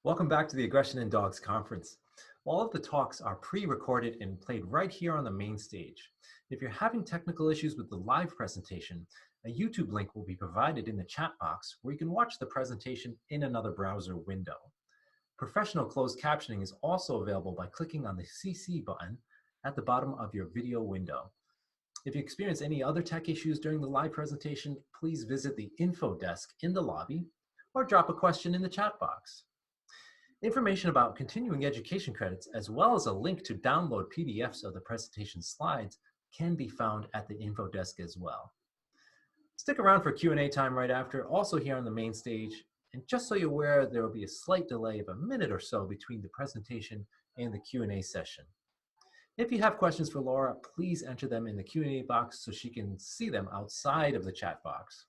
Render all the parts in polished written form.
Welcome back to the Aggression in Dogs Conference. All of the talks are pre-recorded and played right here on the main stage. If you're having technical issues with the live presentation, a YouTube link will be provided in the chat box where you can watch the presentation in another browser window. Professional closed captioning is also available by clicking on the CC button at the bottom of your video window. If you experience any other tech issues during the live presentation, please visit the info desk in the lobby or drop a question in the chat box. Information about continuing education credits, as well as a link to download PDFs of the presentation slides, can be found at the info desk as well. Stick around for Q&A time right after, also here on the main stage. And just so you're aware, there will be a slight delay of a minute or so between the presentation and the Q&A session. If you have questions for Laura, please enter them in the Q&A box so she can see them outside of the chat box.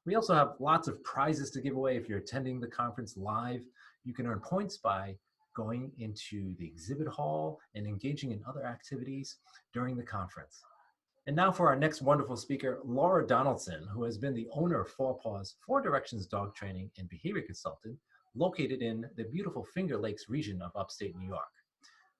We also have lots of prizes to give away if you're attending the conference live. You can earn points by going into the exhibit hall and engaging in other activities during the conference. And now for our next wonderful speaker, Laura Donaldson, who has been the owner of Four Paws, Four Directions Dog Training and Behavior Consultant, located in the beautiful Finger Lakes region of upstate New York.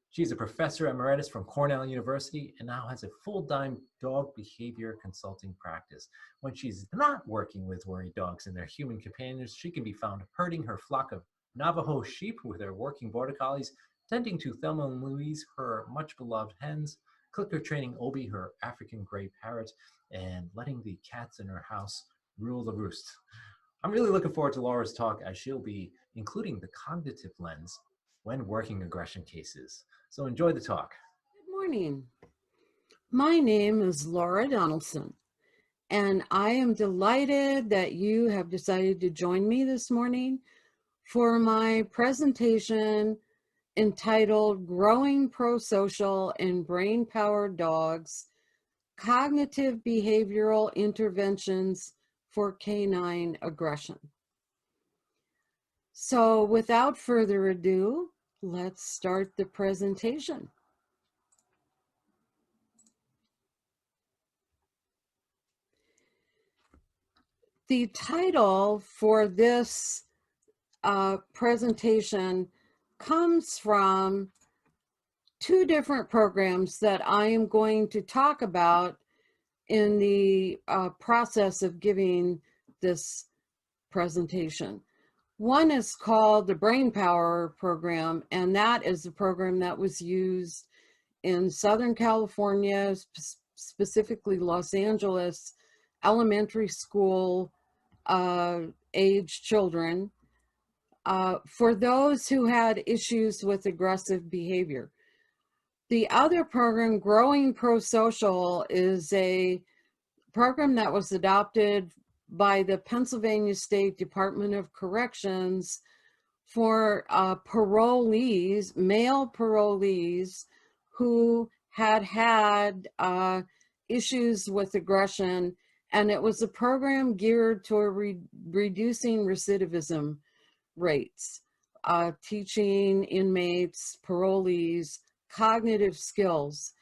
She's a professor emeritus from Cornell University and now has a full-time dog behavior consulting practice. When she's not working with worry dogs and their human companions, she can be found herding her flock of Navajo sheep with her working border collies, tending to Thelma and Louise, her much-beloved hens, clicker training Obi, her African gray parrot, and letting the cats in her house rule the roost. I'm really looking forward to Laura's talk, as she'll be including the cognitive lens when working aggression cases. So enjoy the talk. Good morning. My name is Laura Donaldson, and I am delighted that you have decided to join me this morning for my presentation entitled Growing Prosocial and Brain-Powered Dogs, Cognitive Behavioral Interventions for Canine Aggression. So without further ado, let's start the presentation. The title for this presentation comes from two different programs that I am going to talk about in the process of giving this presentation. One is called the Brain Power Program, and that is a program that was used in Southern California, specifically Los Angeles, elementary school age children, for those who had issues with aggressive behavior. The other program, Growing Prosocial, is a program that was adopted by the Pennsylvania State Department of Corrections for parolees, male parolees, who had issues with aggression, and it was a program geared toward reducing recidivism rates, teaching inmates, parolees, cognitive skills.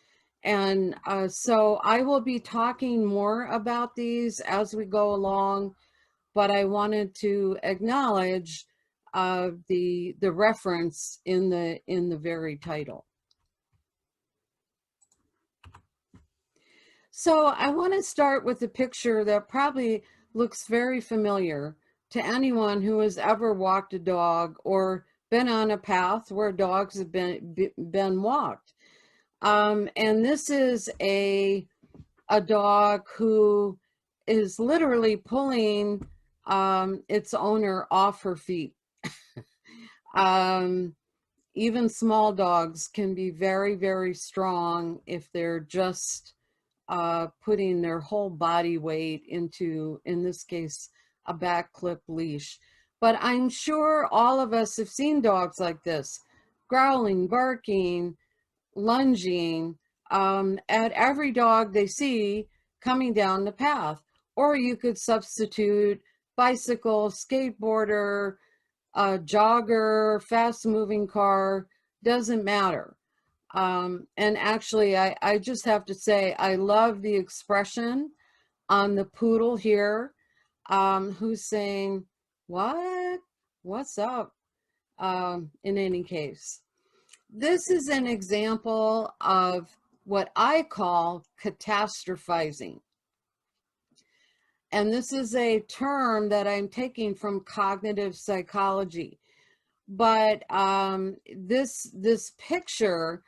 And so I will be talking more about these as we go along, but I wanted to acknowledge the reference in the very title. So I want to start with a picture that probably looks very familiar to anyone who has ever walked a dog or been on a path where dogs have been walked. And this is a dog who is literally pulling its owner off her feet. Even small dogs can be very, very strong if they're just putting their whole body weight into, in this case, a back clip leash. But I'm sure all of us have seen dogs like this, growling, barking, lunging at every dog they see coming down the path. Or you could substitute bicycle, skateboarder, jogger, fast moving car, doesn't matter. And actually, I just have to say, I love the expression on the poodle here, who's saying, what? What's up? in any case. This is an example of what I call catastrophizing. And this is a term that I'm taking from cognitive psychology. But this picture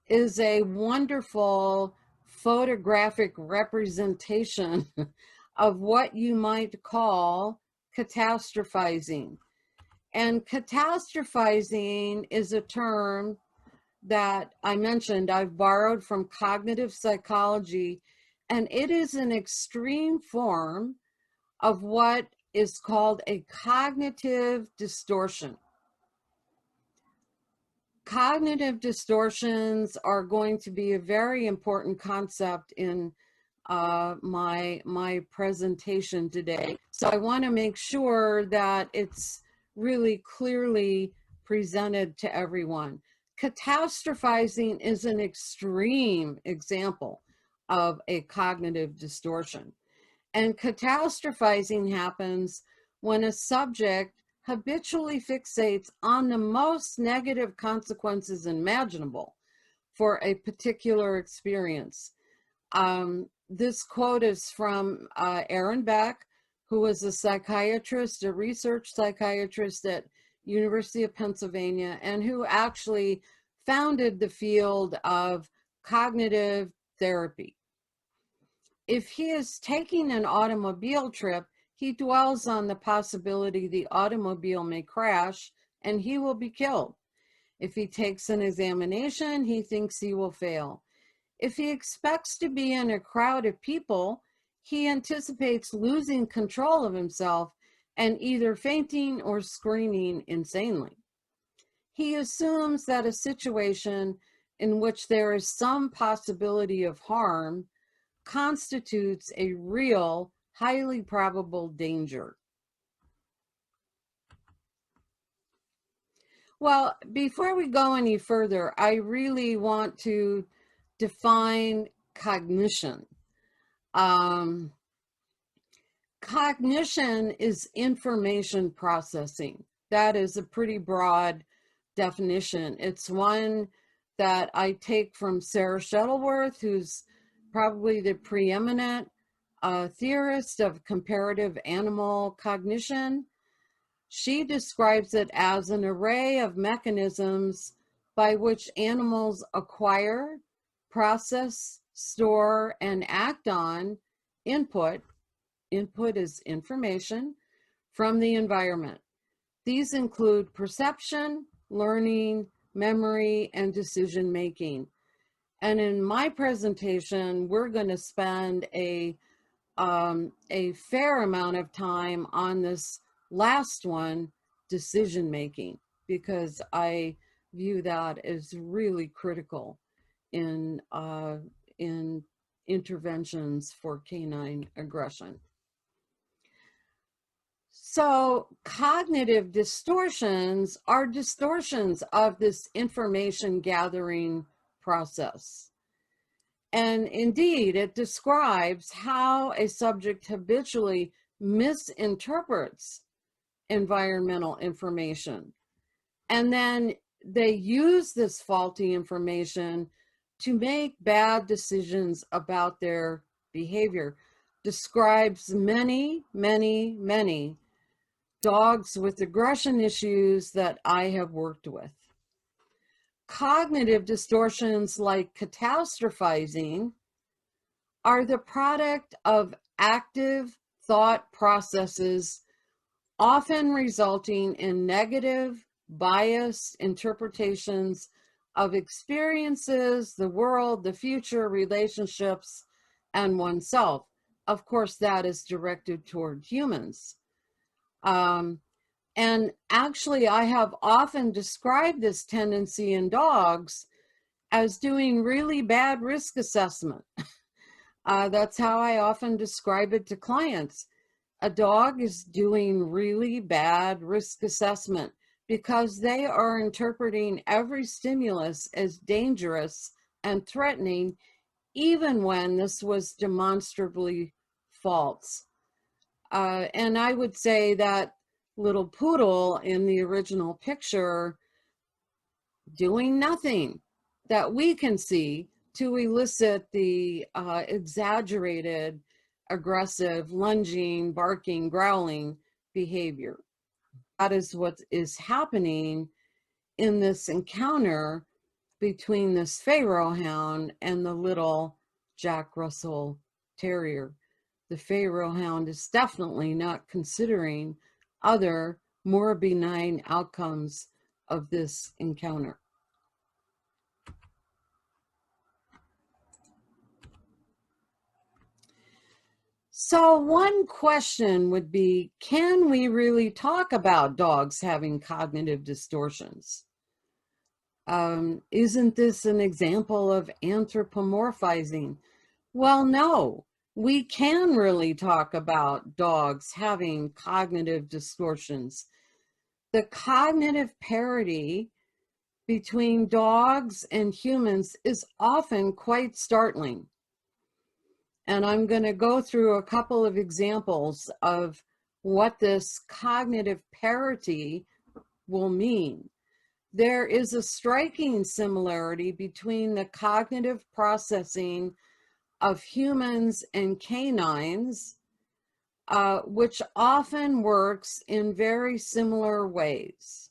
is a wonderful photographic representation of what you might call catastrophizing. And catastrophizing is a term that I mentioned I've borrowed from cognitive psychology, and it is an extreme form of what is called a cognitive distortion. Cognitive distortions are going to be a very important concept in my presentation today. So I want to make sure that it's really clearly presented to everyone. Catastrophizing is an extreme example of a cognitive distortion. And catastrophizing happens when a subject habitually fixates on the most negative consequences imaginable for a particular experience. This quote is from Aaron Beck, who was a psychiatrist, a research psychiatrist at University of Pennsylvania, and who actually founded the field of cognitive therapy. If he is taking an automobile trip, he dwells on the possibility the automobile may crash and he will be killed. If he takes an examination, he thinks he will fail. If he expects to be in a crowd of people, he anticipates losing control of himself and either fainting or screaming insanely. He assumes that a situation in which there is some possibility of harm constitutes a real, highly probable danger. Well, before we go any further, I really want to define cognition. Cognition is information processing. That is a pretty broad definition. It's one that I take from Sarah Shuttleworth, who's probably the preeminent theorist of comparative animal cognition. She describes it as an array of mechanisms by which animals acquire, process, store, and act on input. Input is information from the environment. These include perception, learning, memory, and decision making. And in my presentation, we're going to spend a fair amount of time on this last one, decision making, because I view that as really critical in interventions for canine aggression. So cognitive distortions are distortions of this information gathering process. And indeed, it describes how a subject habitually misinterprets environmental information. And then they use this faulty information to make bad decisions about their behavior. Describes many, many, many dogs with aggression issues that I have worked with. Cognitive distortions like catastrophizing are the product of active thought processes, often resulting in negative, biased interpretations of experiences, the world, the future, relationships, and oneself. Of course, that is directed toward humans. And actually, I have often described this tendency in dogs as doing really bad risk assessment. That's how I often describe it to clients. A dog is doing really bad risk assessment because they are interpreting every stimulus as dangerous and threatening, even when this was demonstrably false. And I would say that little poodle in the original picture doing nothing that we can see to elicit the exaggerated, aggressive, lunging, barking, growling behavior. That is what is happening in this encounter between this Pharaoh hound and the little Jack Russell Terrier. The Pharaoh hound is definitely not considering other more benign outcomes of this encounter. So one question would be, can we really talk about dogs having cognitive distortions? Isn't this an example of anthropomorphizing? Well, no, we can really talk about dogs having cognitive distortions. The cognitive parity between dogs and humans is often quite startling. And I'm going to go through a couple of examples of what this cognitive parity will mean. There is a striking similarity between the cognitive processing of humans and canines, which often works in very similar ways.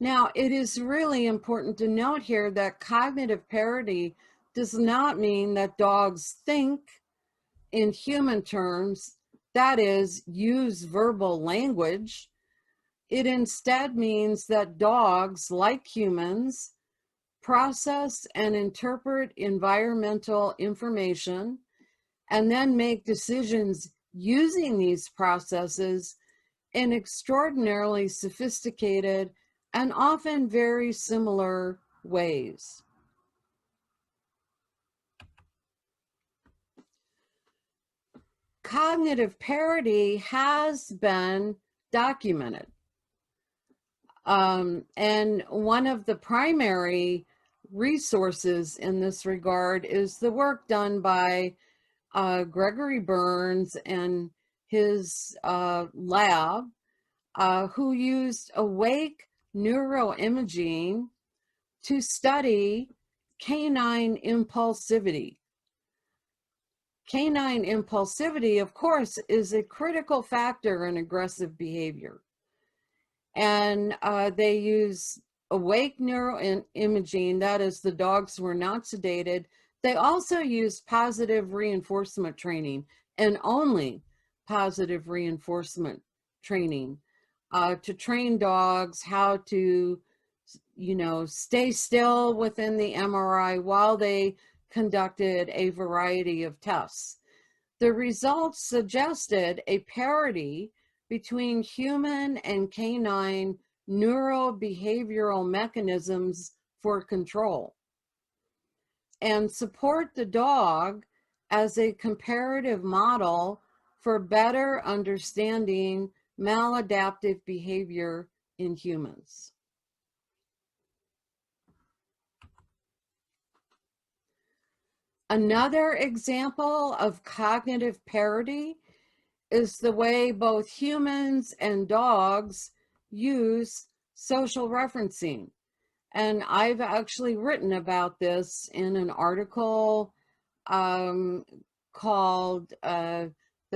Now, it is really important to note here that cognitive parity does not mean that dogs think in human terms, that is, use verbal language. It instead means that dogs, like humans, process and interpret environmental information and then make decisions using these processes in extraordinarily sophisticated and often very similar ways. Cognitive parity has been documented. And one of the primary resources in this regard is the work done by Gregory Burns and his lab, who used awake neuroimaging to study canine impulsivity. Canine impulsivity, of course, is a critical factor in aggressive behavior. And they use awake neuroimaging, that is, the dogs were not sedated. They also use positive reinforcement training, and only positive reinforcement training, to train dogs how to, stay still within the MRI while they conducted a variety of tests. The results suggested a parity between human and canine neurobehavioral mechanisms for control, and support the dog as a comparative model for better understanding maladaptive behavior in humans. Another example of cognitive parity is the way both humans and dogs use social referencing. And I've actually written about this in an article called The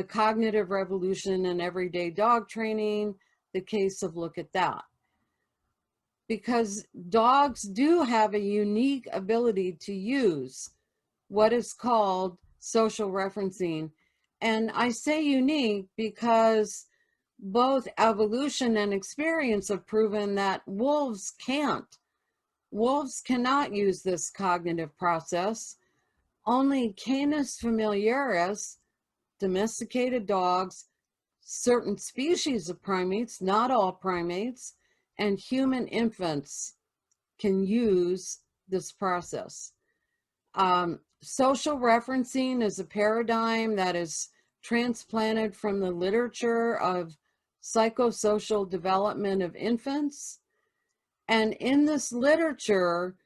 Cognitive Revolution in Everyday Dog Training, the case of Look at That. Because dogs do have a unique ability to use what is called social referencing. And I say unique because both evolution and experience have proven that wolves can't. Wolves cannot use this cognitive process. Only Canis familiaris, domesticated dogs, certain species of primates, not all primates, and human infants can use this process. Social referencing is a paradigm that is transplanted from the literature of psychosocial development of infants. And in this literature,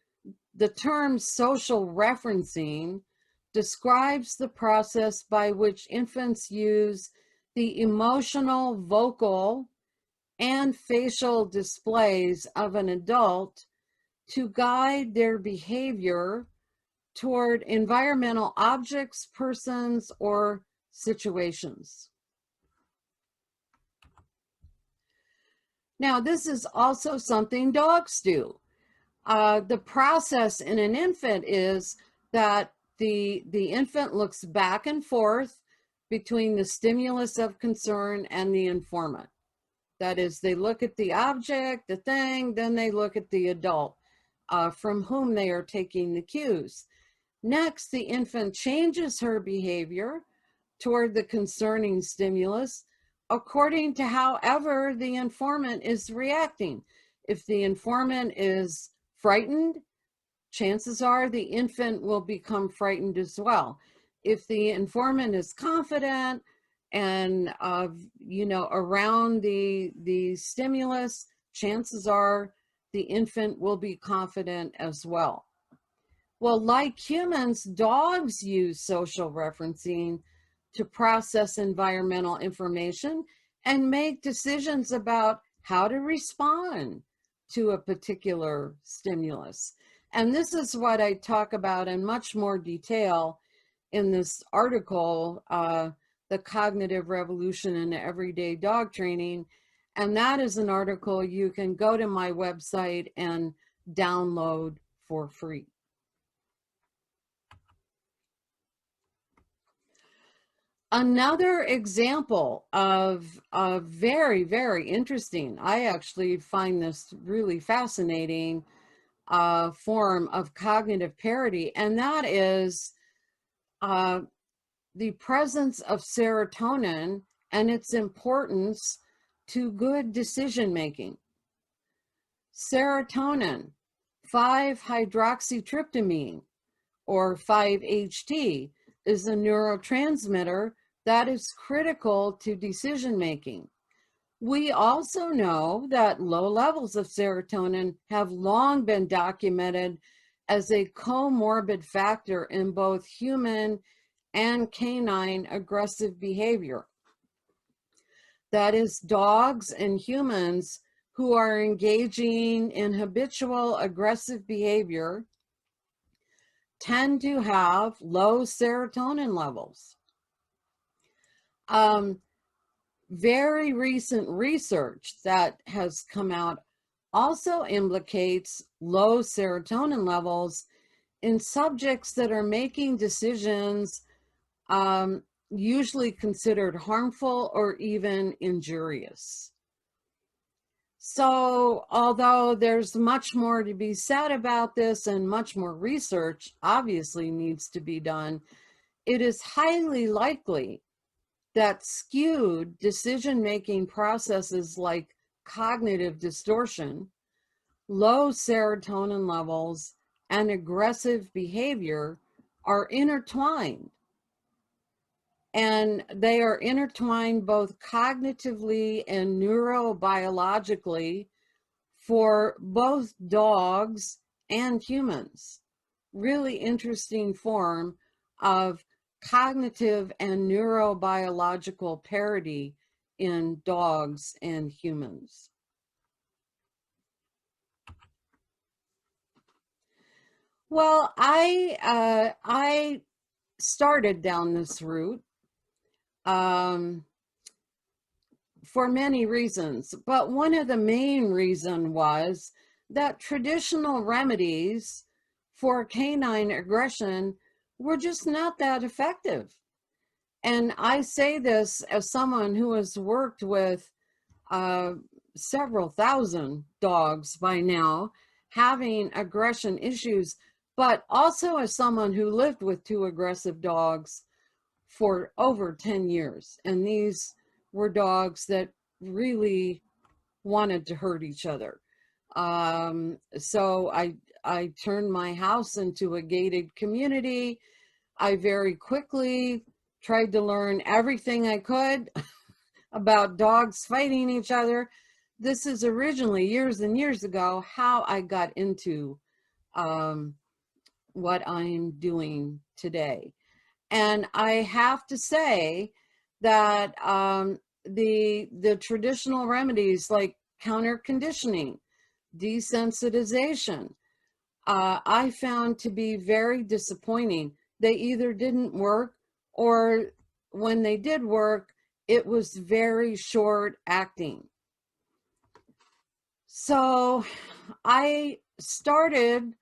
the term social referencing describes the process by which infants use the emotional, vocal, and facial displays of an adult to guide their behavior toward environmental objects, persons, or situations. Now, this is also something dogs do. The process in an infant is that the infant looks back and forth between the stimulus of concern and the informant. That is, they look at the object, the thing, then they look at the adult from whom they are taking the cues. Next, the infant changes her behavior toward the concerning stimulus according to however the informant is reacting. If the informant is frightened, chances are the infant will become frightened as well. If the informant is confident and around the stimulus, chances are the infant will be confident as well. Well, like humans, dogs use social referencing to process environmental information and make decisions about how to respond to a particular stimulus. And this is what I talk about in much more detail in this article, The Cognitive Revolution in Everyday Dog Training. And that is an article you can go to my website and download for free. Another example of a very, very interesting, I actually find this really fascinating form of cognitive parity, and that is the presence of serotonin and its importance to good decision making. Serotonin, 5-hydroxytryptamine, or 5-HT, is a neurotransmitter that is critical to decision making. We also know that low levels of serotonin have long been documented as a comorbid factor in both human and canine aggressive behavior. That is, dogs and humans who are engaging in habitual aggressive behavior tend to have low serotonin levels. Very recent research that has come out also implicates low serotonin levels in subjects that are making decisions usually considered harmful or even injurious. So, although there's much more to be said about this and much more research obviously needs to be done, it is highly likely that skewed decision-making processes like cognitive distortion, low serotonin levels, and aggressive behavior are intertwined. And they are intertwined both cognitively and neurobiologically for both dogs and humans. Really interesting form of cognitive and neurobiological parity in dogs and humans. Well, I started down this route for many reasons, but one of the main reasons was that traditional remedies for canine aggression were just not that effective. And I say this as someone who has worked with several thousand dogs by now, having aggression issues, but also as someone who lived with 2 aggressive dogs for over 10 years. And these were dogs that really wanted to hurt each other. So I turned my house into a gated community. I very quickly tried to learn everything I could about dogs fighting each other. This is originally, years and years ago, how I got into what I'm doing today. And I have to say that the traditional remedies like counter conditioning, desensitization, I found to be very disappointing. They either didn't work, or when they did work, it was very short acting. So I started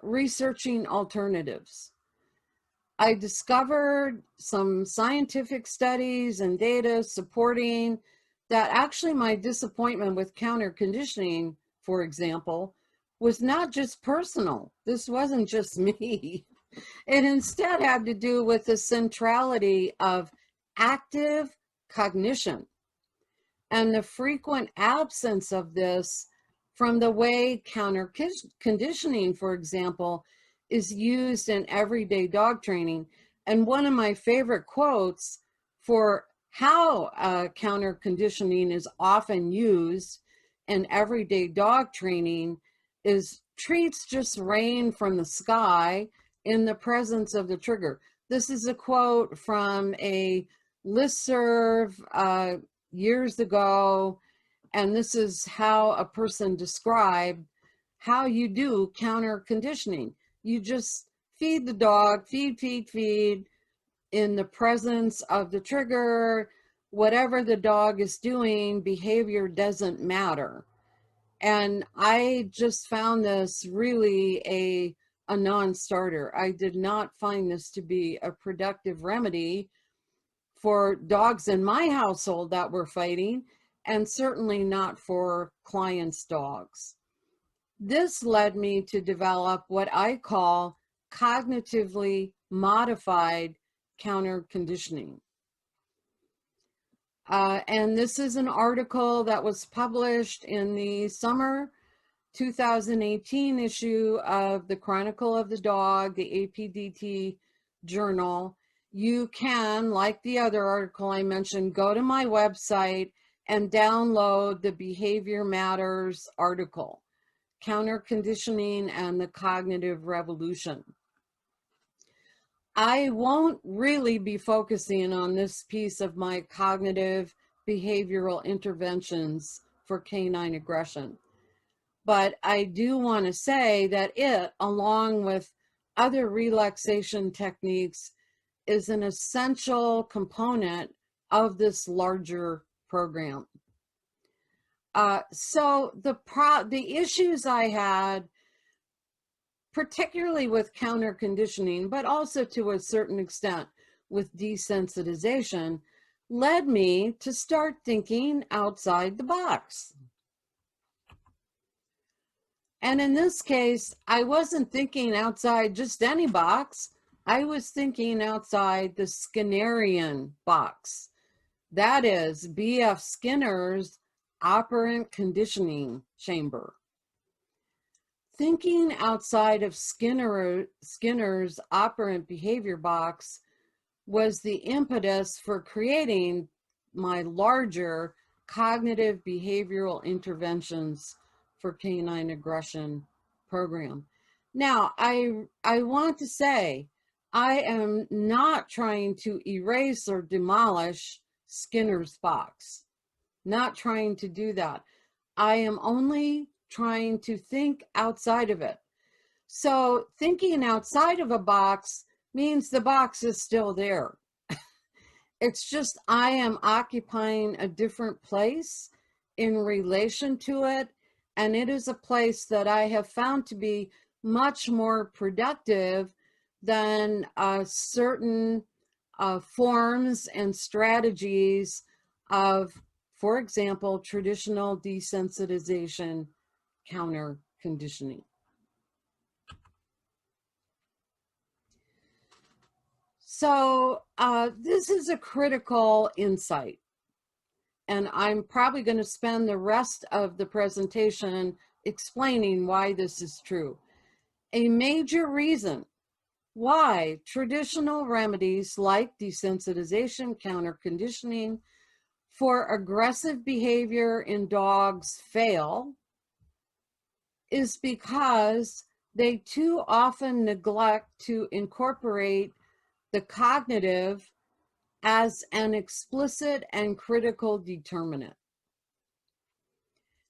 researching alternatives. I discovered some scientific studies and data supporting that actually my disappointment with counter conditioning, for example, was not just personal. This wasn't just me. It instead had to do with the centrality of active cognition and the frequent absence of this from the way counter conditioning, for example, is used in everyday dog training. And one of my favorite quotes for how counter conditioning is often used in everyday dog training is, treats just rain from the sky in the presence of the trigger. This is a quote from a listserv years ago, and this is how a person described how you do counter conditioning. You just feed the dog, feed in the presence of the trigger. Whatever the dog is doing, behavior doesn't matter. And I just found this really a non-starter. I did not find this to be a productive remedy for dogs in my household that were fighting, and certainly not for clients' dogs. This led me to develop what I call cognitively modified counter conditioning. And this is an article that was published in the summer 2018 issue of the Chronicle of the Dog, the APDT journal. You can, like the other article I mentioned, go to my website and download the Behavior Matters article, Counter Conditioning and the Cognitive Revolution. I won't really be focusing on this piece of my cognitive behavioral interventions for canine aggression. But I do want to say that it, along with other relaxation techniques, is an essential component of this larger program. So the issues I had, particularly with counter conditioning, but also to a certain extent with desensitization, led me to start thinking outside the box. And in this case, I wasn't thinking outside just any box. I was thinking outside the Skinnerian box. That is B.F. Skinner's operant conditioning chamber. Thinking outside of Skinner's operant behavior box was the impetus for creating my larger cognitive behavioral interventions for canine aggression program. Now, I want to say, I am not trying to erase or demolish Skinner's box. Not trying to do that. I am only trying to think outside of it. So thinking outside of a box means the box is still there. It's just I am occupying a different place in relation to it, and it is a place that I have found to be much more productive than certain forms and strategies of, for example, traditional desensitization counter conditioning. So this is a critical insight, and I'm probably going to spend the rest of the presentation explaining why this is true. A major reason why traditional remedies like desensitization, counter conditioning for aggressive behavior in dogs fail is because they too often neglect to incorporate the cognitive as an explicit and critical determinant.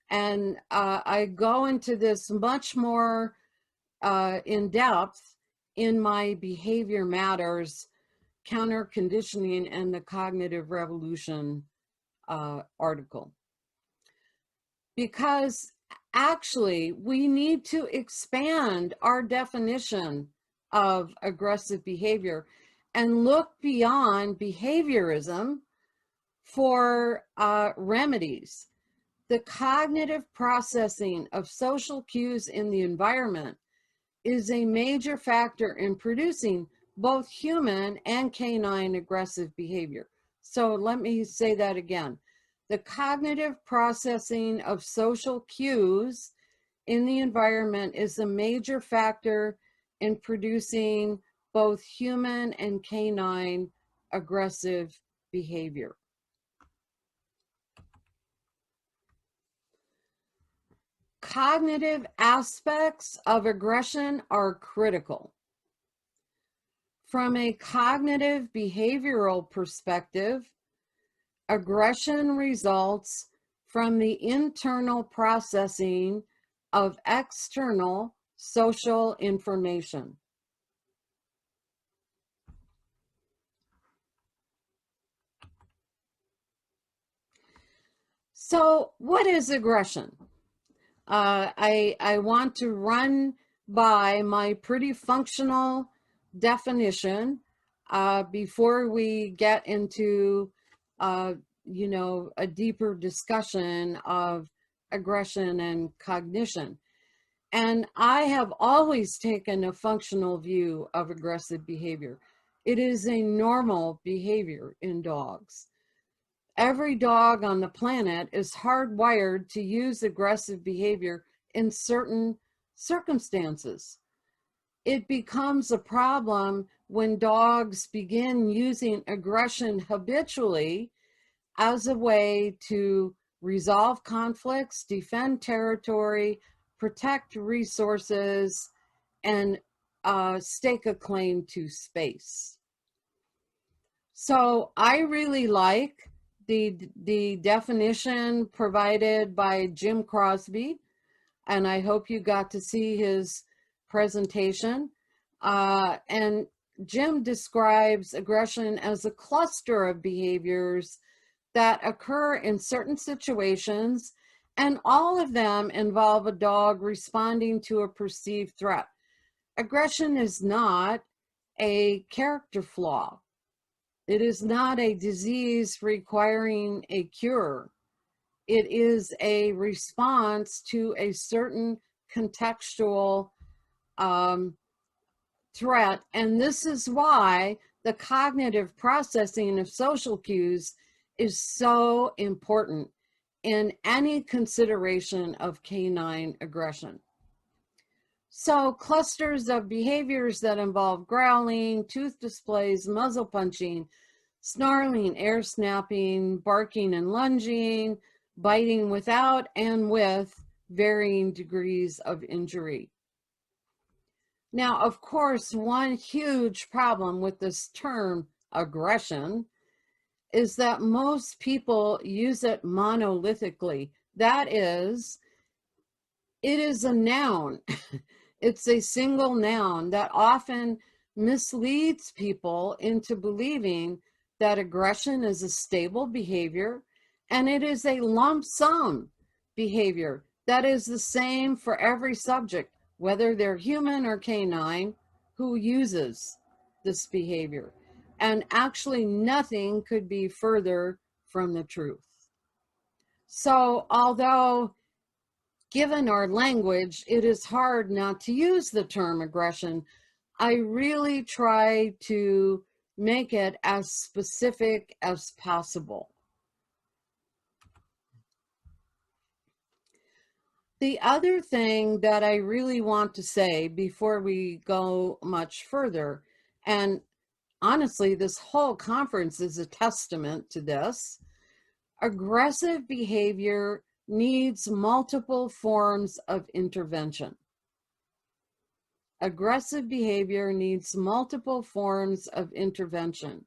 And I go into this much more in depth in my Behavior Matters Counter Conditioning and the Cognitive Revolution article. Because actually, we need to expand our definition of aggressive behavior and look beyond behaviorism for remedies. The cognitive processing of social cues in the environment is a major factor in producing both human and canine aggressive behavior. So let me say that again. The cognitive processing of social cues in the environment is a major factor in producing both human and canine aggressive behavior. Cognitive aspects of aggression are critical. From a cognitive behavioral perspective, aggression results from the internal processing of external social information. So, what is aggression? I want to run by my pretty functional definition before we get into a deeper discussion of aggression and cognition. And I have always taken a functional view of aggressive behavior. It is a normal behavior in dogs. Every dog on the planet is hardwired to use aggressive behavior in certain circumstances. It becomes a problem when dogs begin using aggression habitually as a way to resolve conflicts, defend territory, protect resources, and stake a claim to space. So I really like the definition provided by Jim Crosby, and I hope you got to see his presentation. And Jim describes aggression as a cluster of behaviors that occur in certain situations, and all of them involve a dog responding to a perceived threat. Aggression is not a character flaw. It is not a disease requiring a cure. It is a response to a certain contextual threat. And this is why the cognitive processing of social cues is so important in any consideration of canine aggression. So clusters of behaviors that involve growling, tooth displays, muzzle punching, snarling, air snapping, barking and lunging, biting without and with varying degrees of injury. Now, of course, one huge problem with this term aggression is that most people use it monolithically. That is, it is a noun. It's a single noun that often misleads people into believing that aggression is a stable behavior and it is a lump sum behavior that is the same for every subject, whether they're human or canine, who uses this behavior. And actually, nothing could be further from the truth. So, although given our language, it is hard not to use the term aggression, I really try to make it as specific as possible. The other thing that I really want to say before we go much further, and honestly, this whole conference is a testament to this, aggressive behavior needs multiple forms of intervention. Aggressive behavior needs multiple forms of intervention.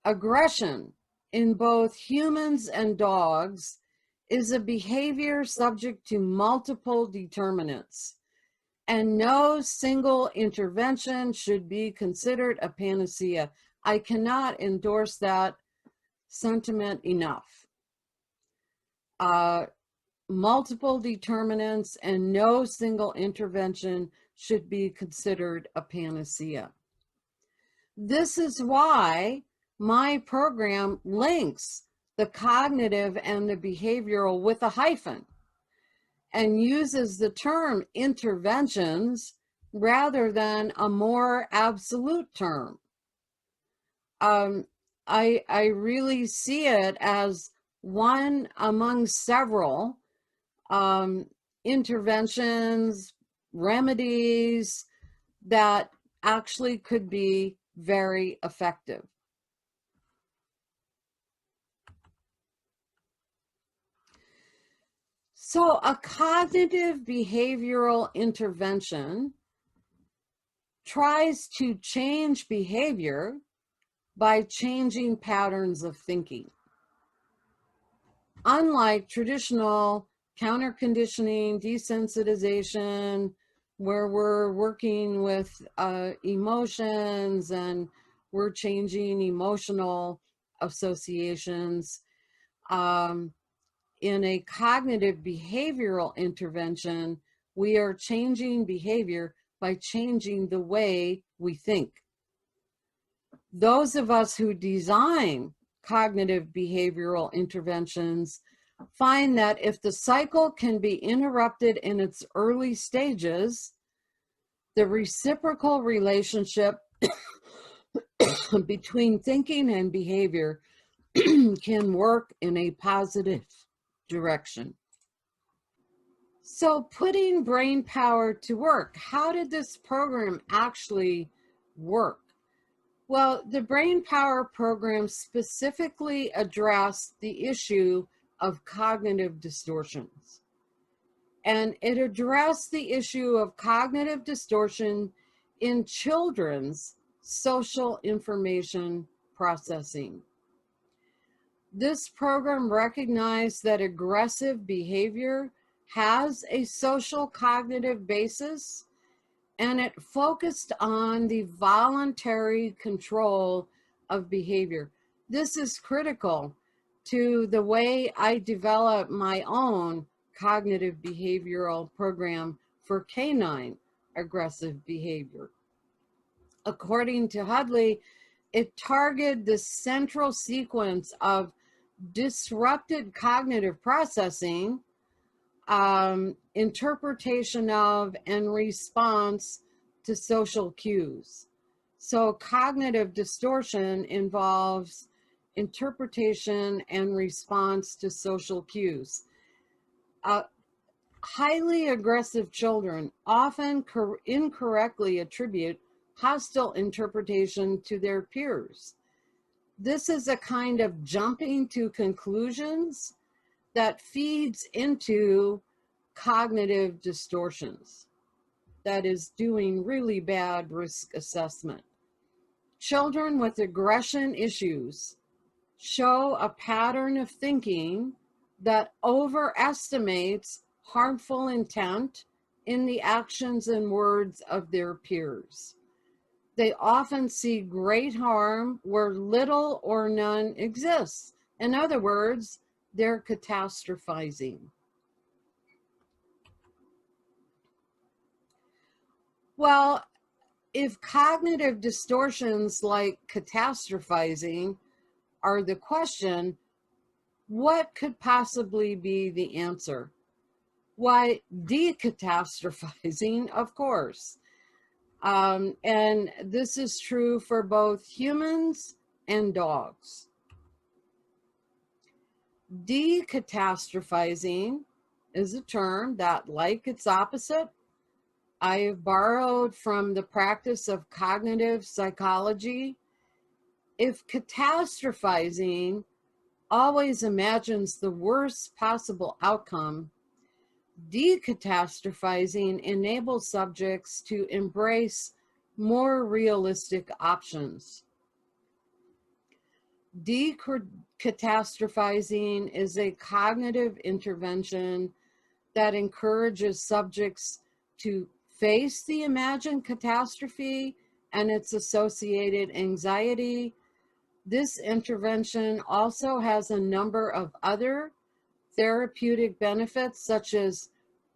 Aggression in both humans and dogs is a behavior subject to multiple determinants, and no single intervention should be considered a panacea. I cannot endorse that sentiment enough. Multiple determinants and no single intervention should be considered a panacea. This is why my program links the cognitive and the behavioral with a hyphen and uses the term interventions rather than a more absolute term. I really see it as one among several interventions, remedies that actually could be very effective. So a cognitive behavioral intervention tries to change behavior by changing patterns of thinking. Unlike traditional counter-conditioning, desensitization, where we're working with emotions and we're changing emotional associations, in a cognitive behavioral intervention, we are changing behavior by changing the way we think. Those of us who design cognitive behavioral interventions find that if the cycle can be interrupted in its early stages, the reciprocal relationship between thinking and behavior can work in a positive direction. So putting brain power to work, how did this program actually work? Well, the Brain Power program specifically addressed the issue of cognitive distortions. And it addressed the issue of cognitive distortion in children's social information processing. This program recognized that aggressive behavior has a social cognitive basis, and it focused on the voluntary control of behavior. This is critical to the way I develop my own cognitive behavioral program for canine aggressive behavior. According to Hudley, it targeted the central sequence of disrupted cognitive processing, interpretation of, and response to social cues. So cognitive distortion involves interpretation and response to social cues. Highly aggressive children often incorrectly attribute hostile interpretation to their peers. This is a kind of jumping to conclusions that feeds into cognitive distortions, that is doing really bad risk assessment. Children with aggression issues show a pattern of thinking that overestimates harmful intent in the actions and words of their peers. They often see great harm where little or none exists. In other words, they're catastrophizing. Well, if cognitive distortions like catastrophizing are the question, what could possibly be the answer? Why, decatastrophizing, of course. And this is true for both humans and dogs. Decatastrophizing is a term that, like its opposite, I have borrowed from the practice of cognitive psychology. If catastrophizing always imagines the worst possible outcome, decatastrophizing enables subjects to embrace more realistic options. Decatastrophizing is a cognitive intervention that encourages subjects to face the imagined catastrophe and its associated anxiety. This intervention also has a number of other therapeutic benefits, such as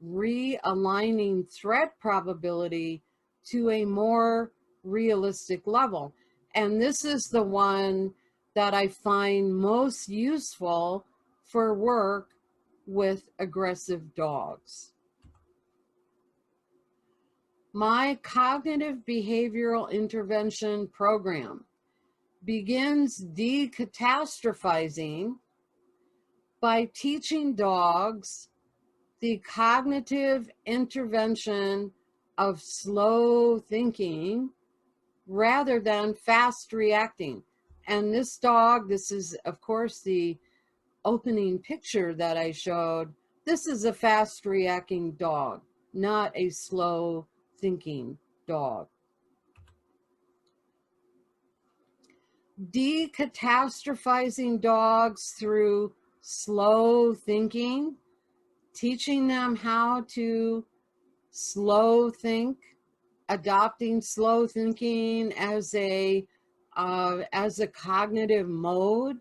realigning threat probability to a more realistic level. And this is the one that I find most useful for work with aggressive dogs. My cognitive behavioral intervention program begins decatastrophizing by teaching dogs the cognitive intervention of slow thinking rather than fast reacting. And this dog, this is of course the opening picture that I showed, this is a fast reacting dog, not a slow thinking dog. Decatastrophizing dogs through slow thinking, teaching them how to slow think, adopting slow thinking as a cognitive mode,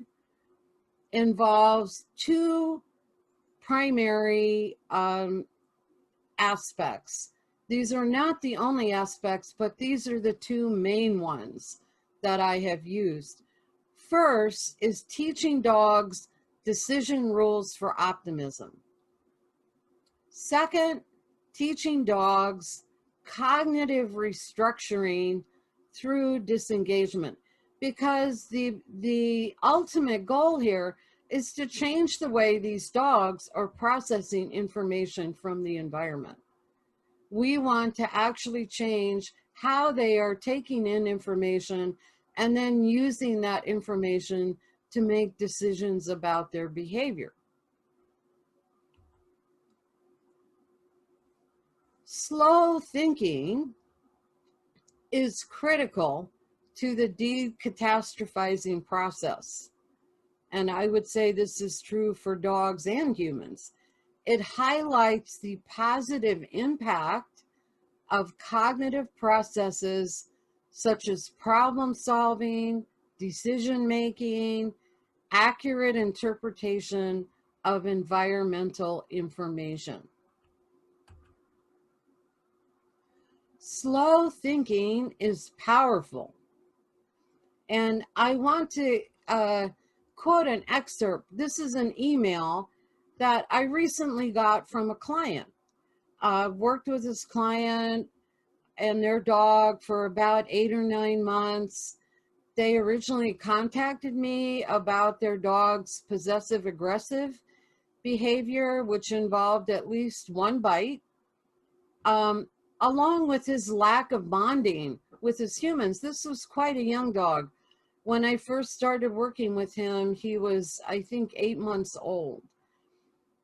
involves two primary aspects. These are not the only aspects, but these are the two main ones that I have used. First is teaching dogs decision rules for optimism. Second, teaching dogs cognitive restructuring through disengagement, because the ultimate goal here is to change the way these dogs are processing information from the environment. We want to actually change how they are taking in information and then using that information to make decisions about their behavior. Slow thinking is critical to the decatastrophizing process. And I would say this is true for dogs and humans. It highlights the positive impact of cognitive processes such as problem solving, decision making, accurate interpretation of environmental information. Slow thinking is powerful. And I want to quote an excerpt. This is an email that I recently got from a client. Worked with this client and their dog for about 8 or 9 months. They originally contacted me about their dog's possessive aggressive behavior, which involved at least one bite, along with his lack of bonding with his humans. This was quite a young dog. When I first started working with him, he was, I think, 8 months old.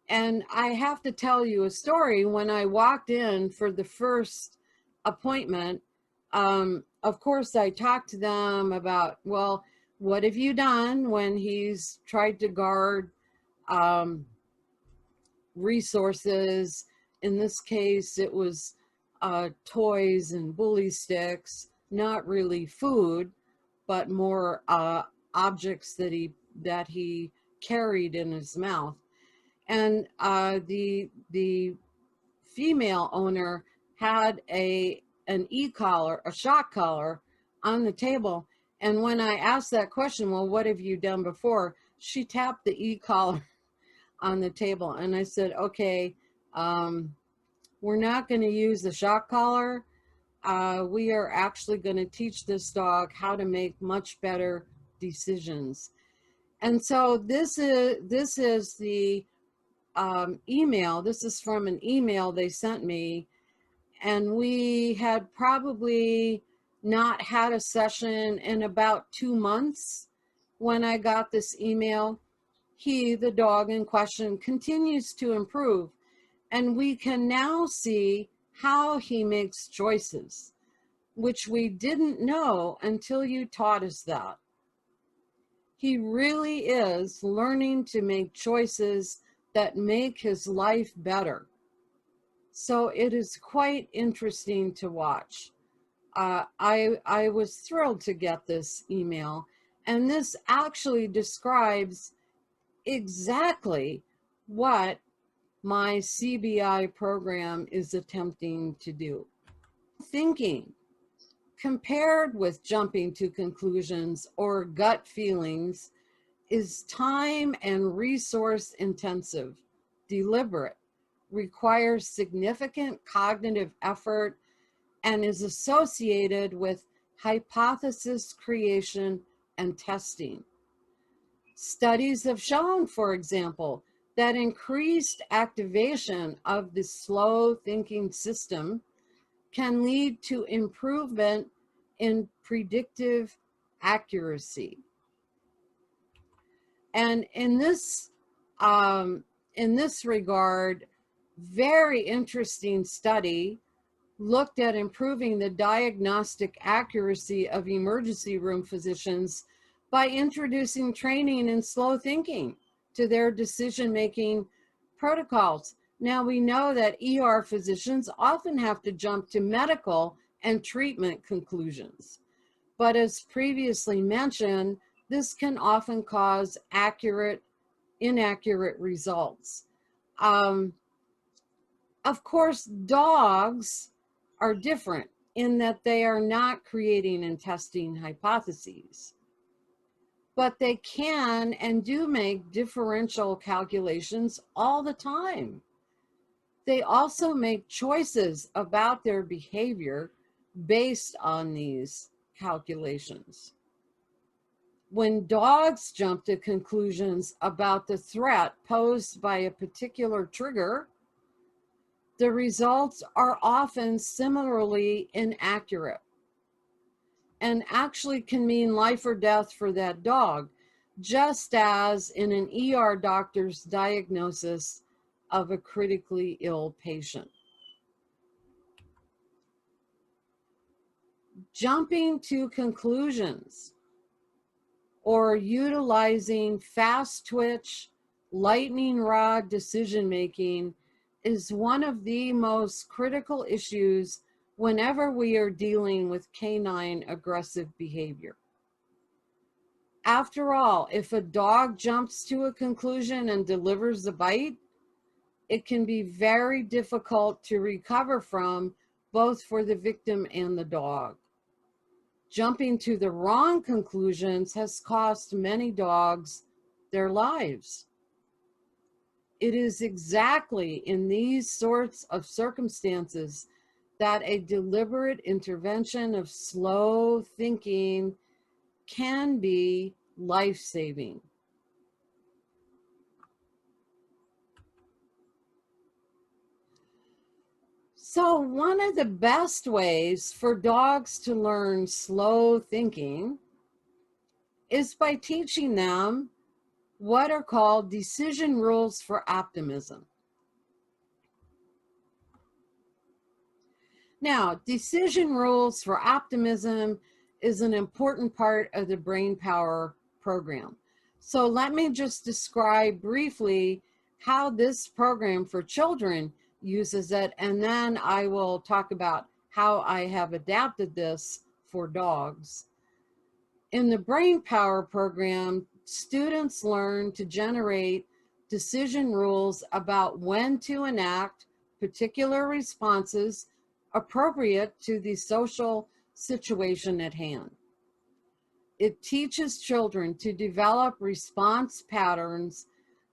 And I have to tell you a story. When I walked in for the first appointment, of course, I talked to them about, well, what have you done when he's tried to guard resources? In this case, it was toys and bully sticks, not really food, but more objects that he carried in his mouth. And the female owner had an e-collar, a shock collar on the table. And when I asked that question, well, what have you done before? She tapped the e-collar on the table. And I said, okay, we're not going to use the shock collar. We are actually going to teach this dog how to make much better decisions. And so this is the email. This is from an email they sent me, and we had probably not had a session in about 2 months when I got this email. He, the dog in question, continues to improve, and we can now see how he makes choices, which we didn't know until you taught us that. He really is learning to make choices that make his life better. So it is quite interesting to watch. I was thrilled to get this email, and this actually describes exactly what my CBI program is attempting to do. Thinking, compared with jumping to conclusions or gut feelings, is time and resource intensive, deliberate, requires significant cognitive effort, and is associated with hypothesis creation and testing. Studies have shown, for example, that increased activation of the slow thinking system can lead to improvement in predictive accuracy. And in this regard, very interesting study looked at improving the diagnostic accuracy of emergency room physicians by introducing training in slow thinking to their decision-making protocols. Now we know that ER physicians often have to jump to medical and treatment conclusions. But as previously mentioned, this can often cause inaccurate results. Of course, dogs are different in that they are not creating and testing hypotheses, but they can and do make differential calculations all the time. They also make choices about their behavior based on these calculations. When dogs jump to conclusions about the threat posed by a particular trigger, the results are often similarly inaccurate and actually can mean life or death for that dog, just as in an ER doctor's diagnosis of a critically ill patient. Jumping to conclusions or utilizing fast twitch, lightning rod decision making is one of the most critical issues whenever we are dealing with canine aggressive behavior. After all, if a dog jumps to a conclusion and delivers a bite, it can be very difficult to recover from, both for the victim and the dog. Jumping to the wrong conclusions has cost many dogs their lives. It is exactly in these sorts of circumstances that a deliberate intervention of slow thinking can be life-saving. So one of the best ways for dogs to learn slow thinking is by teaching them what are called decision rules for optimism. Now, decision rules for optimism is an important part of the Brain Power program. So let me just describe briefly how this program for children uses it, and then I will talk about how I have adapted this for dogs. In the Brain Power program, students learn to generate decision rules about when to enact particular responses appropriate to the social situation at hand. It teaches children to develop response patterns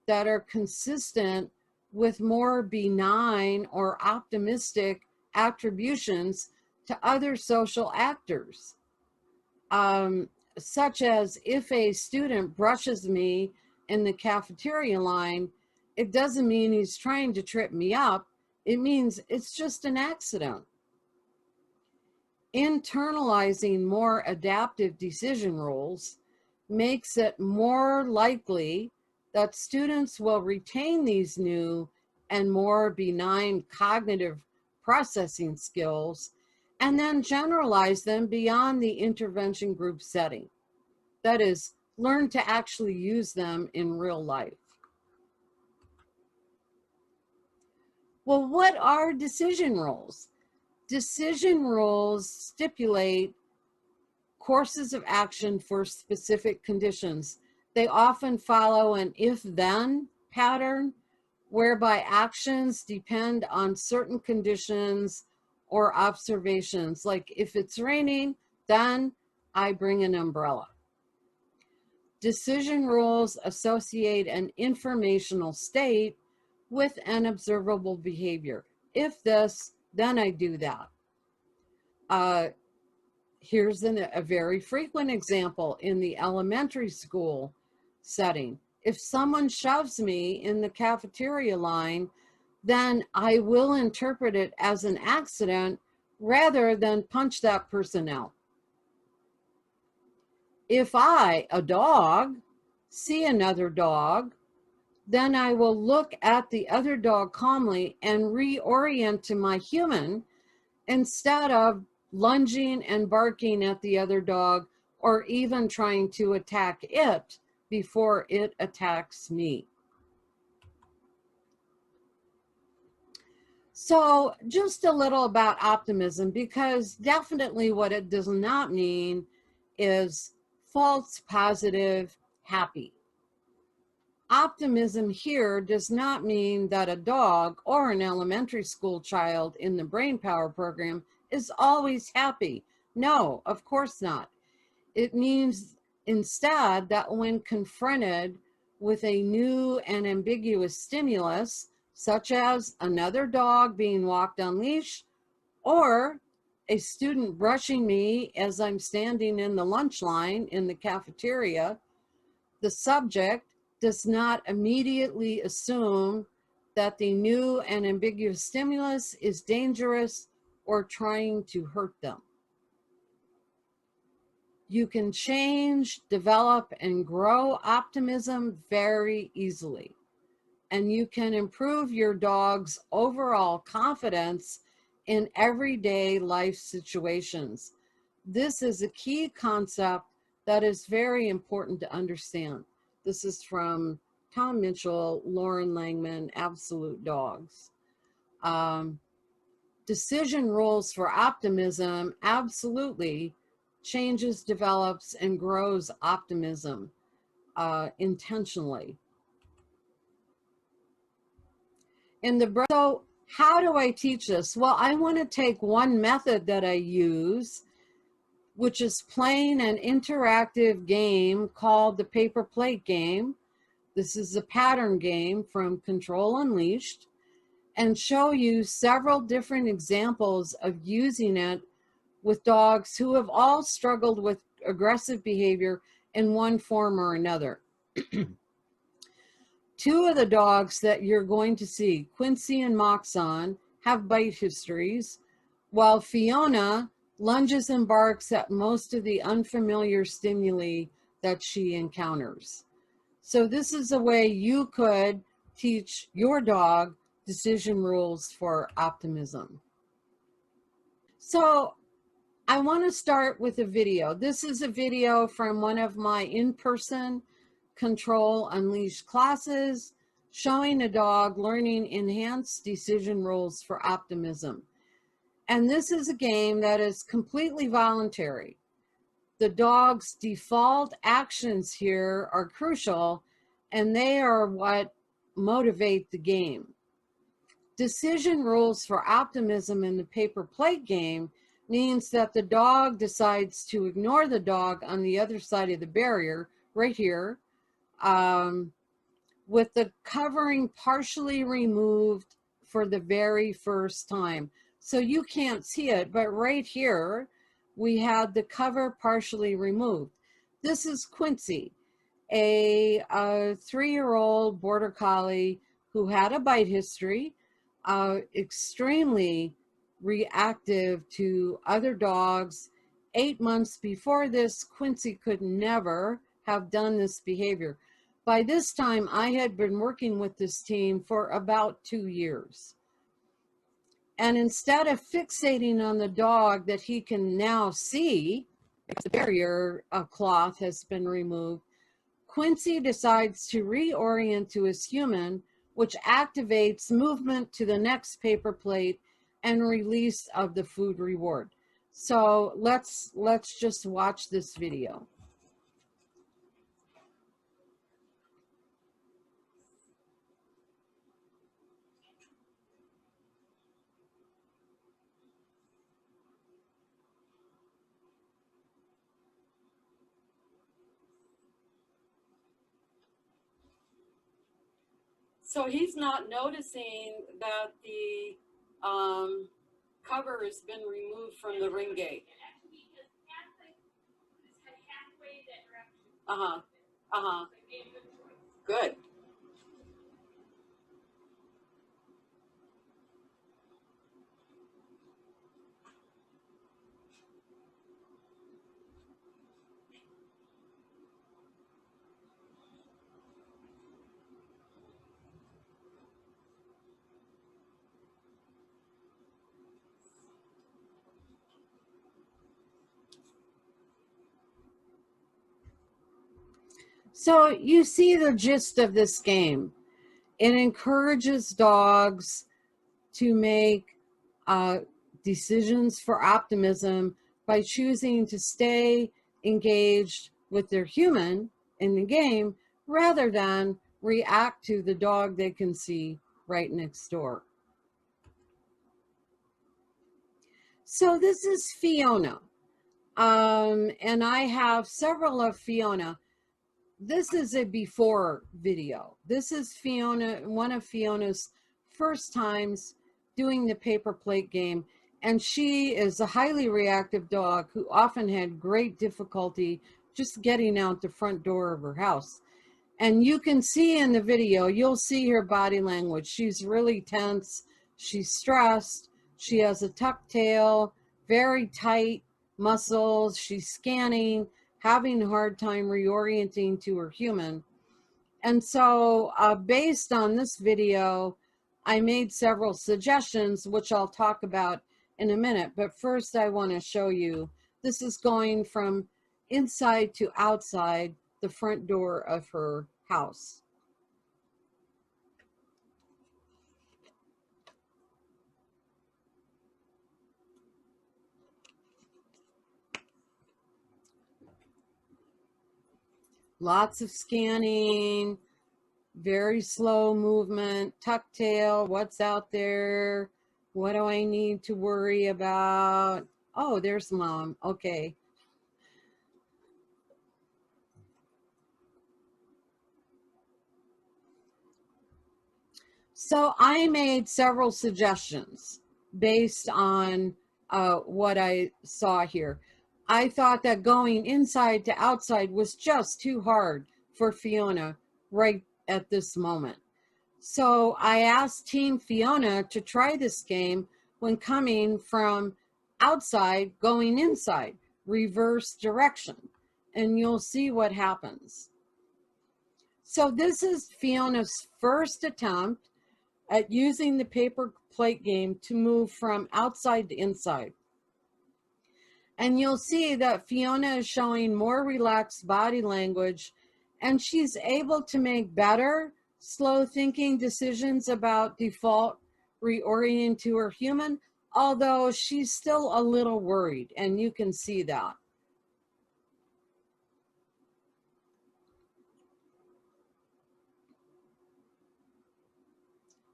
that are consistent with more benign or optimistic attributions to other social actors. Such as, if a student brushes me in the cafeteria line, it doesn't mean he's trying to trip me up. It means it's just an accident. Internalizing more adaptive decision rules makes it more likely that students will retain these new and more benign cognitive processing skills and then generalize them beyond the intervention group setting. That is, learn to actually use them in real life. Well, what are decision rules? Decision rules stipulate courses of action for specific conditions. They often follow an if-then pattern, whereby actions depend on certain conditions or observations. Like if it's raining, then I bring an umbrella. Decision rules associate an informational state with an observable behavior. If this, then I do that. Here's a very frequent example in the elementary school setting. If someone shoves me in the cafeteria line, then I will interpret it as an accident rather than punch that person out. If I, a dog, see another dog, then I will look at the other dog calmly and reorient to my human instead of lunging and barking at the other dog or even trying to attack it before it attacks me. So just a little about optimism, because definitely what it does not mean is false positive happy. Optimism here does not mean that a dog or an elementary school child in the Brain Power program is always happy. No, of course not. It means instead that when confronted with a new and ambiguous stimulus, such as another dog being walked on leash or a student brushing me as I'm standing in the lunch line in the cafeteria, the subject does not immediately assume that the new and ambiguous stimulus is dangerous or trying to hurt them. You can change, develop, and grow optimism very easily. And you can improve your dog's overall confidence in everyday life situations. This is a key concept that is very important to understand. This is from Tom Mitchell, Lauren Langman, Absolute Dogs. Decision rules for optimism absolutely changes, develops, and grows optimism intentionally. So how do I teach this? Well, I want to take one method that I use, which is playing an interactive game called the paper plate game. This is a pattern game from Control Unleashed, and show you several different examples of using it with dogs who have all struggled with aggressive behavior in one form or another. Two of the dogs that you're going to see, Quincy and Moxon, have bite histories, while Fiona lunges and barks at most of the unfamiliar stimuli that she encounters. So this is a way you could teach your dog decision rules for optimism. So I want to start with a video. This is a video from one of my in-person Control Unleashed classes showing a dog learning enhanced decision rules for optimism. And this is a game that is completely voluntary. The dog's default actions here are crucial, and they are what motivate the game. Decision rules for optimism in the paper plate game means that the dog decides to ignore the dog on the other side of the barrier, right here, with the covering partially removed for the very first time. So you can't see it, but right here, we had the cover partially removed. This is Quincy, a 3-year-old border collie who had a bite history, extremely reactive to other dogs. 8 months before this, Quincy could never have done this behavior. By this time, I had been working with this team for about 2 years. And instead of fixating on the dog that he can now see, because the barrier cloth has been removed, Quincy decides to reorient to his human, which activates movement to the next paper plate and release of the food reward. So let's just watch this video. So he's not noticing that the cover has been removed from the ring gate. Uh-huh. Uh-huh. Good. So you see the gist of this game. It encourages dogs to make decisions for optimism by choosing to stay engaged with their human in the game rather than react to the dog they can see right next door. So this is Fiona, and I have several of Fiona. This is a before video. This is Fiona, one of Fiona's first times doing the paper plate game, and she is a highly reactive dog who often had great difficulty just getting out the front door of her house. And you can see in the video, you'll see her body language. She's really tense, she's stressed, she has a tucked tail, very tight muscles, she's scanning, having a hard time reorienting to her human. And so based on this video, I made several suggestions, which I'll talk about in a minute. But first I want to show you, this is going from inside to outside the front door of her house. Lots of scanning, very slow movement, tuck tail, what's out there? What do I need to worry about? Oh, there's mom. Okay. So I made several suggestions based on what I saw here. I thought that going inside to outside was just too hard for Fiona right at this moment. So I asked Team Fiona to try this game when coming from outside going inside, reverse direction, and you'll see what happens. So this is Fiona's first attempt at using the paper plate game to move from outside to inside. And you'll see that Fiona is showing more relaxed body language, and she's able to make better, slow thinking decisions about default reorient to her human, although she's still a little worried, and you can see that.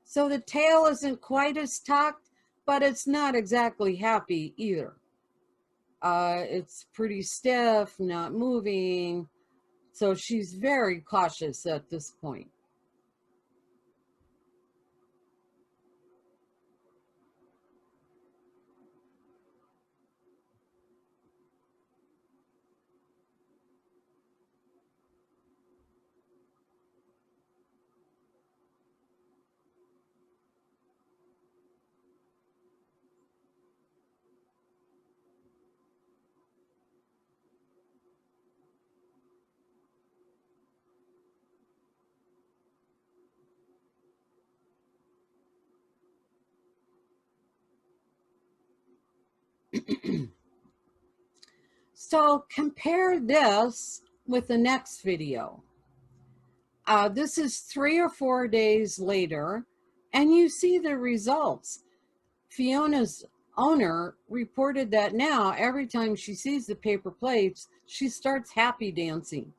So the tail isn't quite as tucked, but it's not exactly happy either. It's pretty stiff, not moving. So she's very cautious at this point. So compare this with the next video. This is 3 or 4 days later, and you see the results. Fiona's owner reported that now every time she sees the paper plates, she starts happy dancing.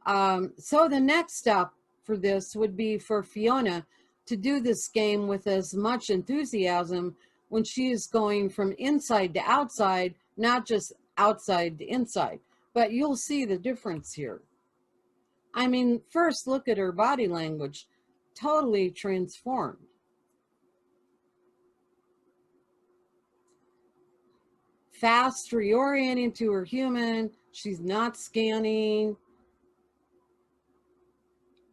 So the next step for this would be for Fiona to do this game with as much enthusiasm when she is going from inside to outside, not just outside to inside. But you'll see the difference here. I mean, first look at her body language, totally transformed. Fast reorienting to her human, she's not scanning,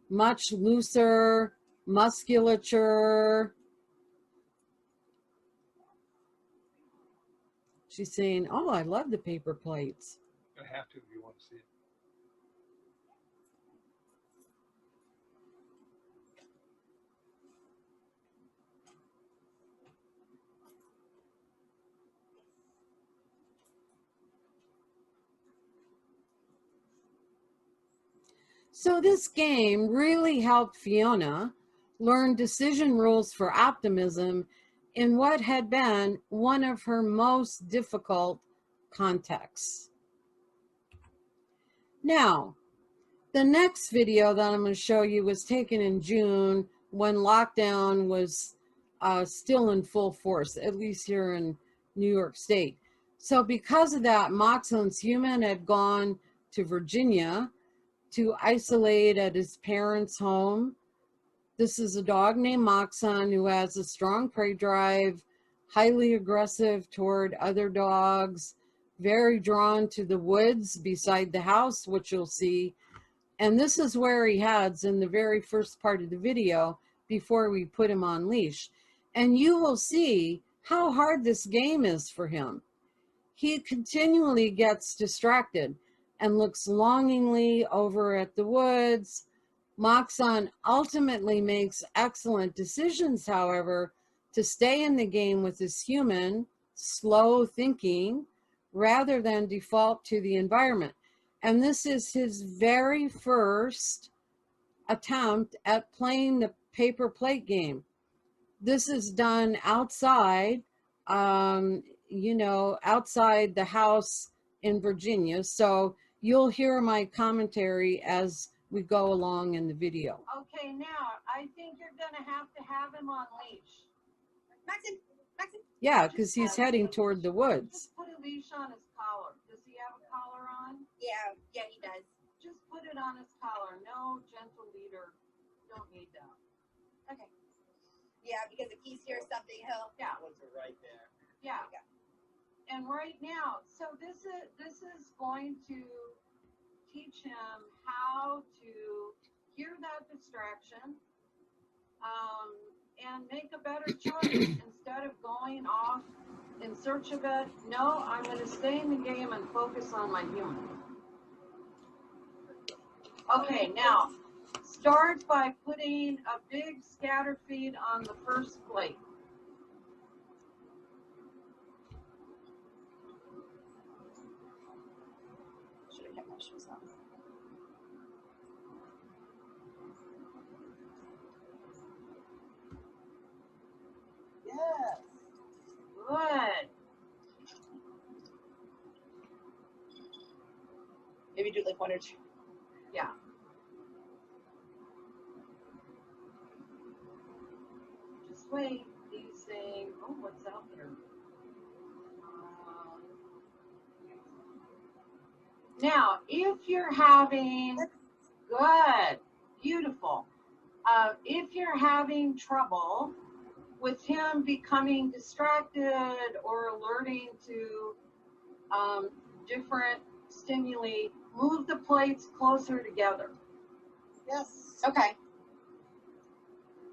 much looser musculature. She's saying, oh, I love the paper plates. You have to if you want to see it. So this game really helped Fiona learn decision rules for optimism in what had been one of her most difficult contexts. Now, the next video that I'm going to show you was taken in June when lockdown was still in full force, at least here in New York State. So because of that, Moxon's human had gone to Virginia to isolate at his parents' home. This is a dog named Moxon who has a strong prey drive, highly aggressive toward other dogs, very drawn to the woods beside the house, which you'll see. And this is where he heads in the very first part of the video before we put him on leash. And you will see how hard this game is for him. He continually gets distracted and looks longingly over at the woods. Moxon ultimately makes excellent decisions, however, to stay in the game with his human, slow thinking, rather than default to the environment. And this is his very first attempt at playing the paper plate game. This is done outside, outside the house in Virginia. So you'll hear my commentary as we go along in the video. Okay, now I think you're gonna have him on leash. Maxon. Yeah, because he's heading toward the woods. Just put a leash on his collar. Does he have a collar on? Yeah, he does. Just put it on his collar. No gentle leader. Don't need that. Okay. Yeah, because if he hears something, he'll. Yeah. Ones are right there. Yeah. And right now, so this is going to teach him how to hear that distraction, and make a better choice instead of going off in search of it. No, I'm going to stay in the game and focus on my human. Okay, now start by putting a big scatter feed on the first plate. Should have kept my shoes on. Yes. Good. Maybe do like one or two. Yeah. Just wait. He's saying, oh, what's out there? Now, if you're having, good, beautiful. If you're having trouble with him becoming distracted or alerting to different stimuli, move the plates closer together. Yes. Okay.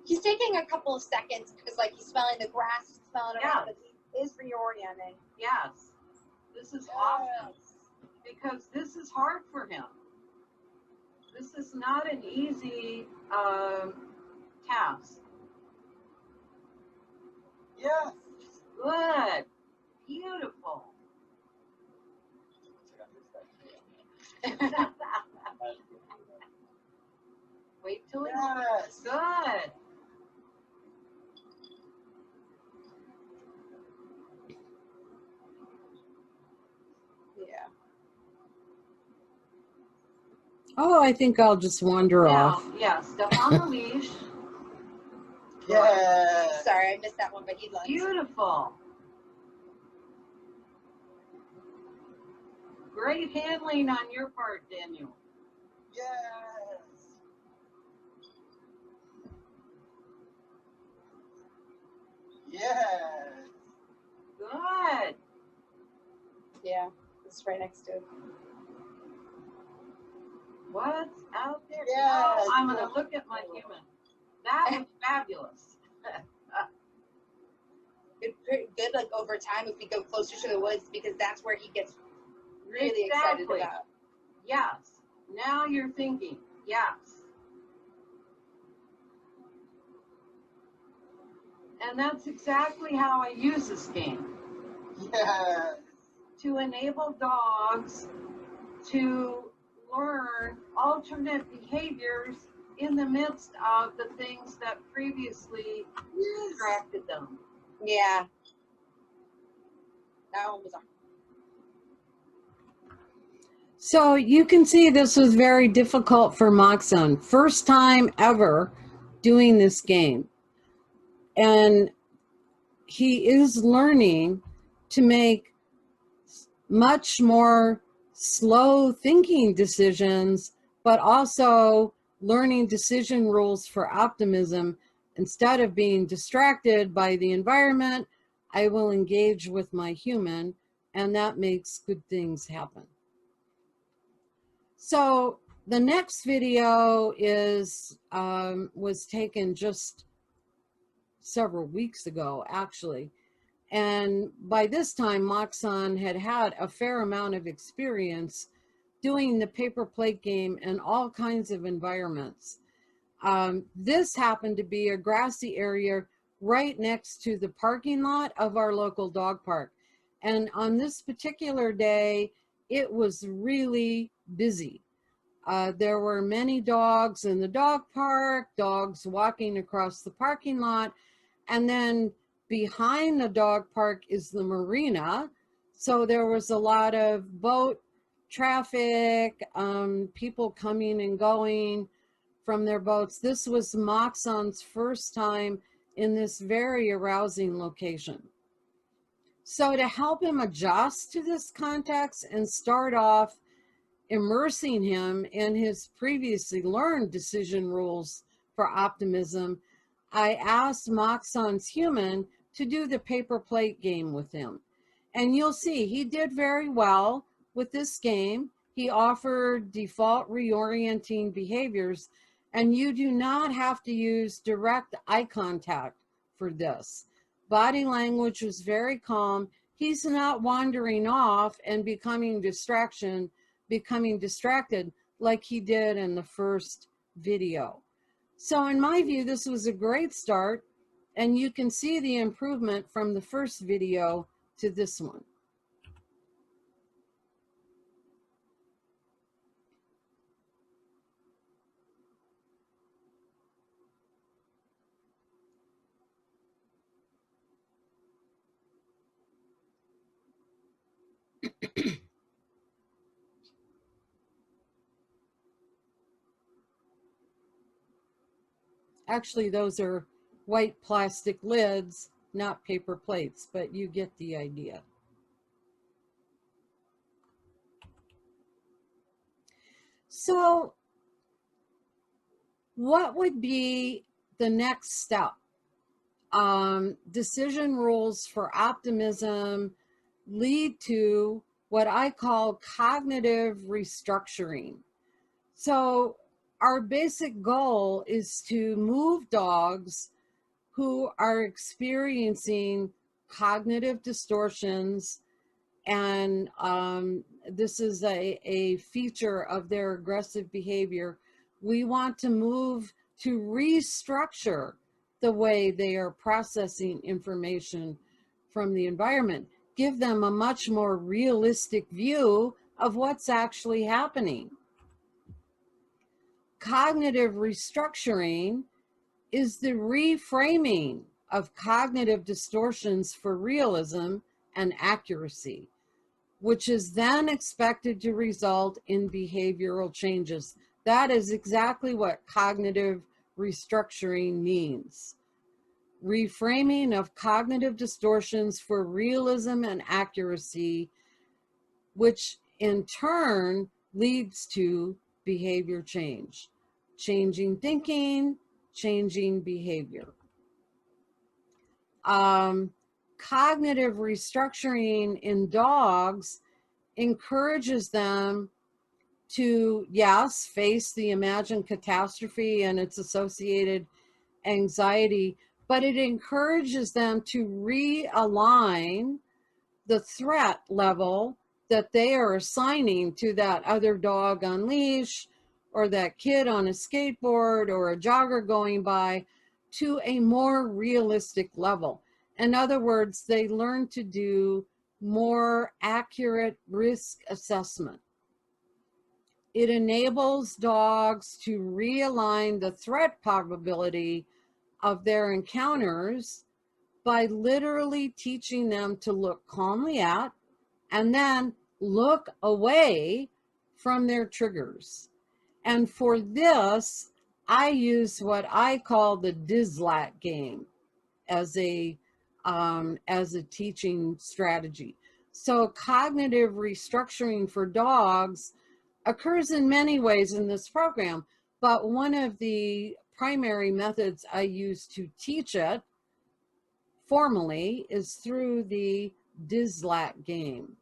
He's taking a couple of seconds because, like, he's smelling the grass, smelling around, but he is reorienting. Yes. This is awesome because this is hard for him. This is not an easy task. Yes. Good. Beautiful. Wait till it. Yes. Good. Yeah. Oh, I think I'll just wander Now, off. yeah, step on the leash. Yes. Sorry, I missed that one, but he loves. Beautiful. Great handling on your part, Daniel. Yes. Yes. Good. Yeah, it's right next to it. What's out there? Yes. Oh, I'm going to look at my human. That was fabulous. Good, like over time, if we go closer to the woods, because that's where he gets really excited Exactly. about. Yes. Now you're thinking. Yes. And that's exactly how I use this game. Yes. To enable dogs to learn alternate behaviors in the midst of the things that previously distracted them. Yeah. That one was on. So you can see this was very difficult for Moxon. First time ever doing this game. And he is learning to make much more slow thinking decisions, but also learning decision rules for optimism. Instead of being distracted by the environment, I will engage with my human, and that makes good things happen. So the next video is was taken just several weeks ago, actually. And by this time, Moxon had had a fair amount of experience doing the paper plate game in all kinds of environments. This happened to be a grassy area right next to the parking lot of our local dog park. And on this particular day, it was really busy. There were many dogs in the dog park, dogs walking across the parking lot, and then behind the dog park is the marina. So there was a lot of boat traffic, people coming and going from their boats. This was Moxon's first time in this very arousing location. So to help him adjust to this context and start off immersing him in his previously learned decision rules for optimism, I asked Moxon's human to do the paper plate game with him. And you'll see he did very well with this game. He offered default reorienting behaviors, and you do not have to use direct eye contact for this. Body language was very calm. He's not wandering off and becoming distracted like he did in the first video. So in my view, this was a great start, and you can see the improvement from the first video to this one. Actually, those are white plastic lids, not paper plates, but you get the idea. So what would be the next step? Decision rules for optimism lead to what I call cognitive restructuring. So our basic goal is to move dogs who are experiencing cognitive distortions, and this is a feature of their aggressive behavior. We want to move to restructure the way they are processing information from the environment, give them a much more realistic view of what's actually happening. Cognitive restructuring is the reframing of cognitive distortions for realism and accuracy, which is then expected to result in behavioral changes. That is exactly what cognitive restructuring means. Reframing of cognitive distortions for realism and accuracy, which in turn leads to behavior change. Changing thinking, changing behavior. Cognitive restructuring in dogs encourages them to, yes, face the imagined catastrophe and its associated anxiety, but it encourages them to realign the threat level that they are assigning to that other dog on leash or that kid on a skateboard or a jogger going by to a more realistic level. In other words, they learn to do more accurate risk assessment. It enables dogs to realign the threat probability of their encounters by literally teaching them to look calmly at and then look away from their triggers. And for this, I use what I call the DISLAC game as a teaching strategy. So cognitive restructuring for dogs occurs in many ways in this program, but one of the primary methods I use to teach it formally is through the DISLAC game.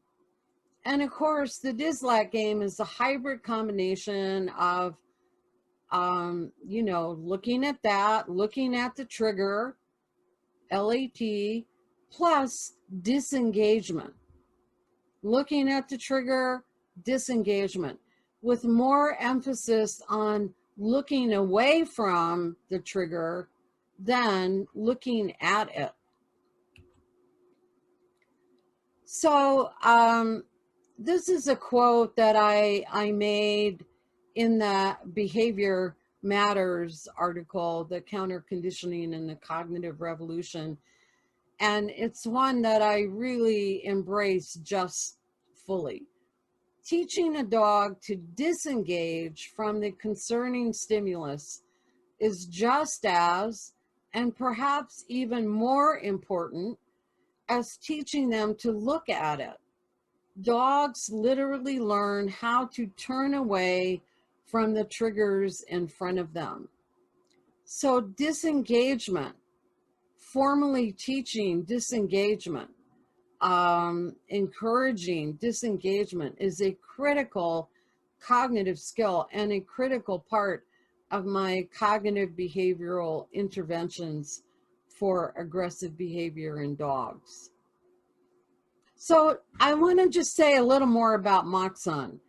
And of course, the DISLAC game is a hybrid combination of, looking at that, looking at the trigger, LAT, plus disengagement. Looking at the trigger, disengagement, with more emphasis on looking away from the trigger than looking at it. So this is a quote that I made in the Behavior Matters article, the Counter Conditioning and the Cognitive Revolution. And it's one that I really embrace just fully. Teaching a dog to disengage from the concerning stimulus is just as, and perhaps even more important, as teaching them to look at it. Dogs literally learn how to turn away from the triggers in front of them. So disengagement, formally teaching disengagement, encouraging disengagement is a critical cognitive skill and a critical part of my cognitive behavioral interventions for aggressive behavior in dogs. So I want to just say a little more about Moxon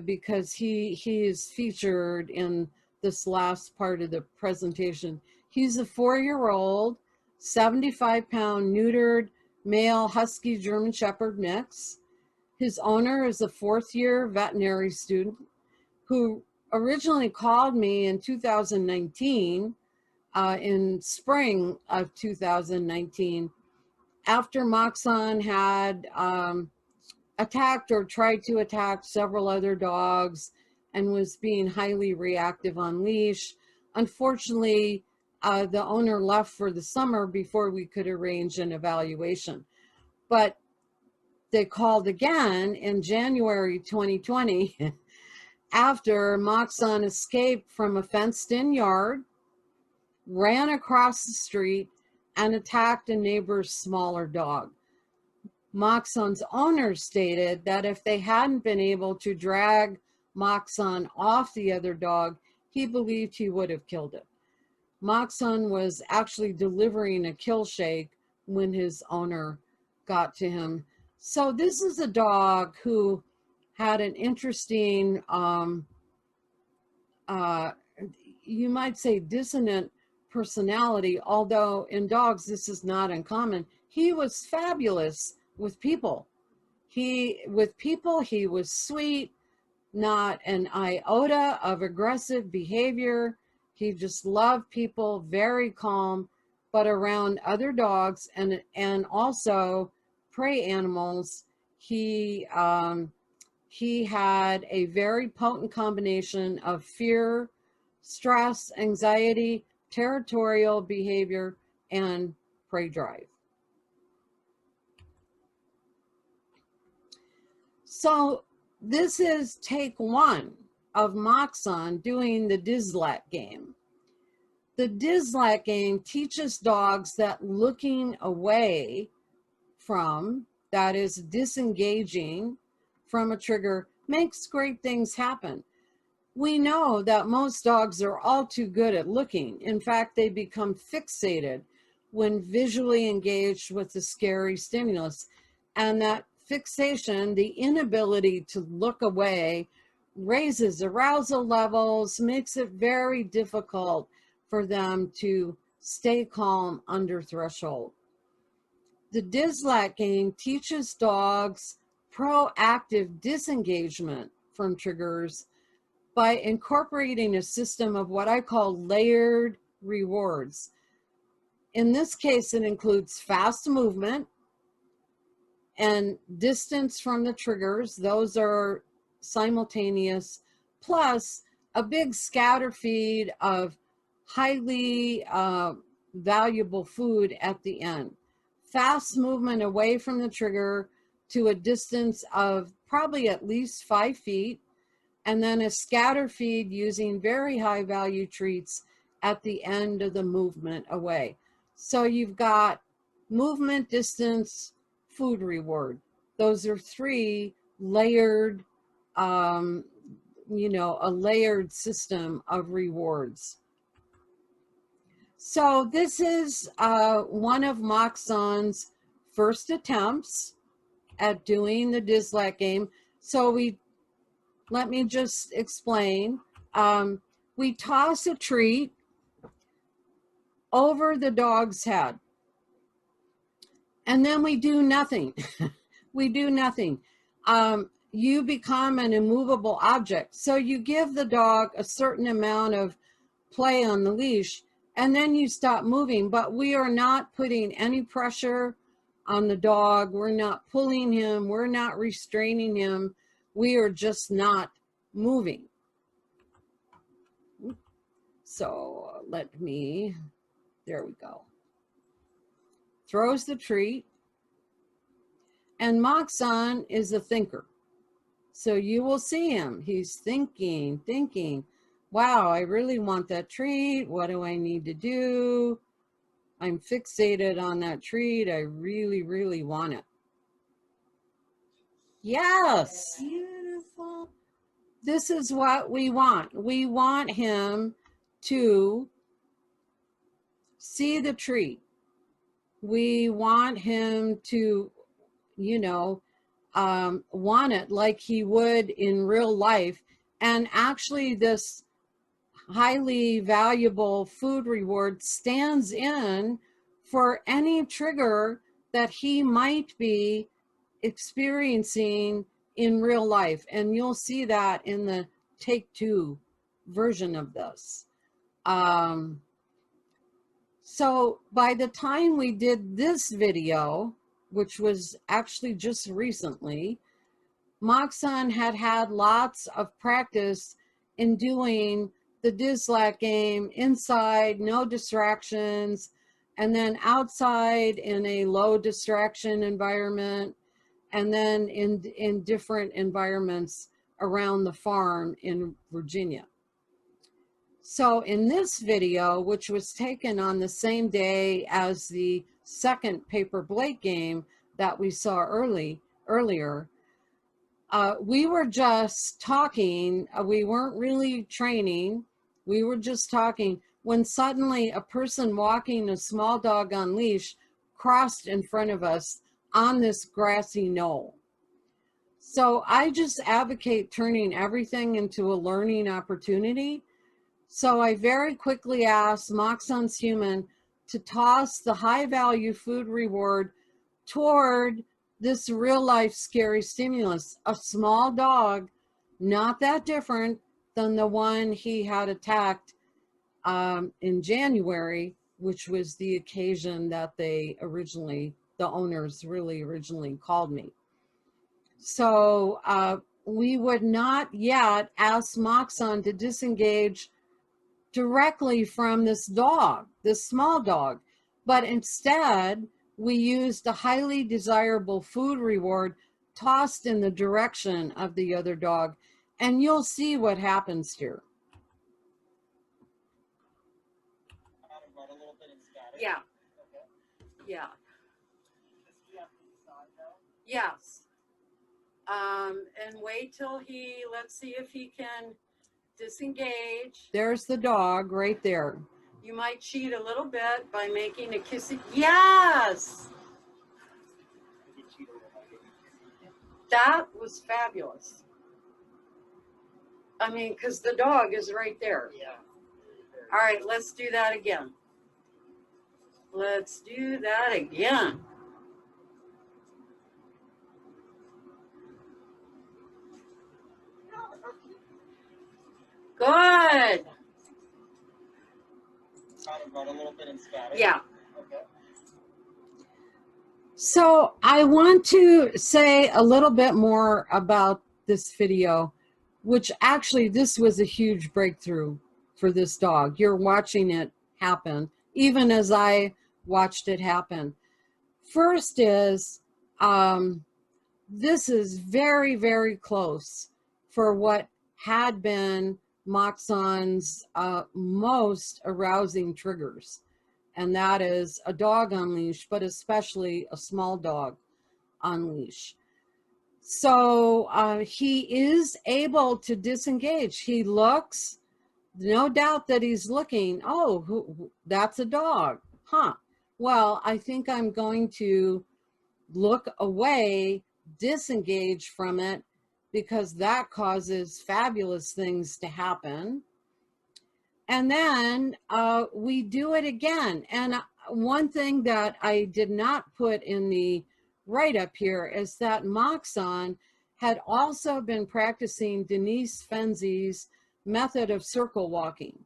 because he is featured in this last part of the presentation. He's a 4-year-old, 75-pound neutered male husky German Shepherd mix. His owner is a 4th-year veterinary student who originally called me in 2019, in spring of 2019, after Moxon had attacked or tried to attack several other dogs and was being highly reactive on leash. Unfortunately, the owner left for the summer before we could arrange an evaluation. But they called again in January 2020 after Moxon escaped from a fenced-in yard, ran across the street, and attacked a neighbor's smaller dog. Moxon's owner stated that if they hadn't been able to drag Moxon off the other dog, he believed he would have killed it. Moxon was actually delivering a kill shake when his owner got to him. So this is a dog who had an interesting, you might say dissonant personality, although in dogs this is not uncommon. He was fabulous with people. He was sweet, not an iota of aggressive behavior. He just loved people, very calm, but around other dogs and also prey animals, he had a very potent combination of fear, stress, anxiety, territorial behavior, and prey drive. So this is take one of Moxon doing the Dizlat game. The Dizlat game teaches dogs that looking away from, that is disengaging from a trigger, makes great things happen. We know that most dogs are all too good at looking. In fact, they become fixated when visually engaged with the scary stimulus. And that fixation, the inability to look away, raises arousal levels, makes it very difficult for them to stay calm under threshold. The Dizlat game teaches dogs proactive disengagement from triggers by incorporating a system of what I call layered rewards. In this case, it includes fast movement and distance from the triggers. Those are simultaneous, plus a big scatter feed of highly valuable food at the end. Fast movement away from the trigger to a distance of probably at least 5 feet, and then a scatter feed using very high value treats at the end of the movement away. So you've got movement, distance, food reward. Those are 3 layered, a layered system of rewards. So this is one of Moxon's first attempts at doing the Dizlat game. So let me just explain. We toss a treat over the dog's head, and then we do nothing. We do nothing. You become an immovable object. So you give the dog a certain amount of play on the leash, and then you stop moving. But we are not putting any pressure on the dog. We're not pulling him. We're not restraining him. We are just not moving. So there we go. Throws the treat. And Moxon is a thinker. So you will see him. He's thinking, wow, I really want that treat. What do I need to do? I'm fixated on that treat. I really, really want it. Yes. Beautiful. This is what we want. We want him to see the treat. We want him to, want it like he would in real life. And actually this highly valuable food reward stands in for any trigger that he might be experiencing in real life. And you'll see that in the take 2 version of this. So by the time we did this video, which was actually just recently, Moxon had lots of practice in doing the Dizlat game inside, no distractions, and then outside in a low distraction environment, and then in different environments around the farm in Virginia. So in this video, which was taken on the same day as the second paper plate game that we saw earlier, we were just talking. We weren't really training. We were just talking when suddenly a person walking a small dog on leash crossed in front of us on this grassy knoll. So I just advocate turning everything into a learning opportunity. So I very quickly asked Moxon's human to toss the high value food reward toward this real life scary stimulus, a small dog not that different than the one he had attacked in January, which was the occasion that the owners really originally called me. So we would not yet ask Moxon to disengage directly from this dog, this small dog, but instead we used a highly desirable food reward tossed in the direction of the other dog, and you'll see what happens here. Yeah. Yeah. Yes. And wait till let's see if he can disengage. There's the dog right there. You might cheat a little bit by making a kissy. Yes. That was fabulous. I mean, because the dog is right there. Yeah. All right, let's do that again. Let's do that again. Good. Yeah. Okay. So I want to say a little bit more about this video, which actually this was a huge breakthrough for this dog. You're watching it happen, even as I watched it happen. First is, this is very, very close for what had been Moxon's most arousing triggers. And that is a dog on leash, but especially a small dog on leash. So he is able to disengage. He looks, no doubt that he's looking, oh, that's a dog, huh? Well, I think I'm going to look away, disengage from it, because that causes fabulous things to happen. And then we do it again. And one thing that I did not put in the write-up here is that Moxon had also been practicing Denise Fenzi's method of circle walking.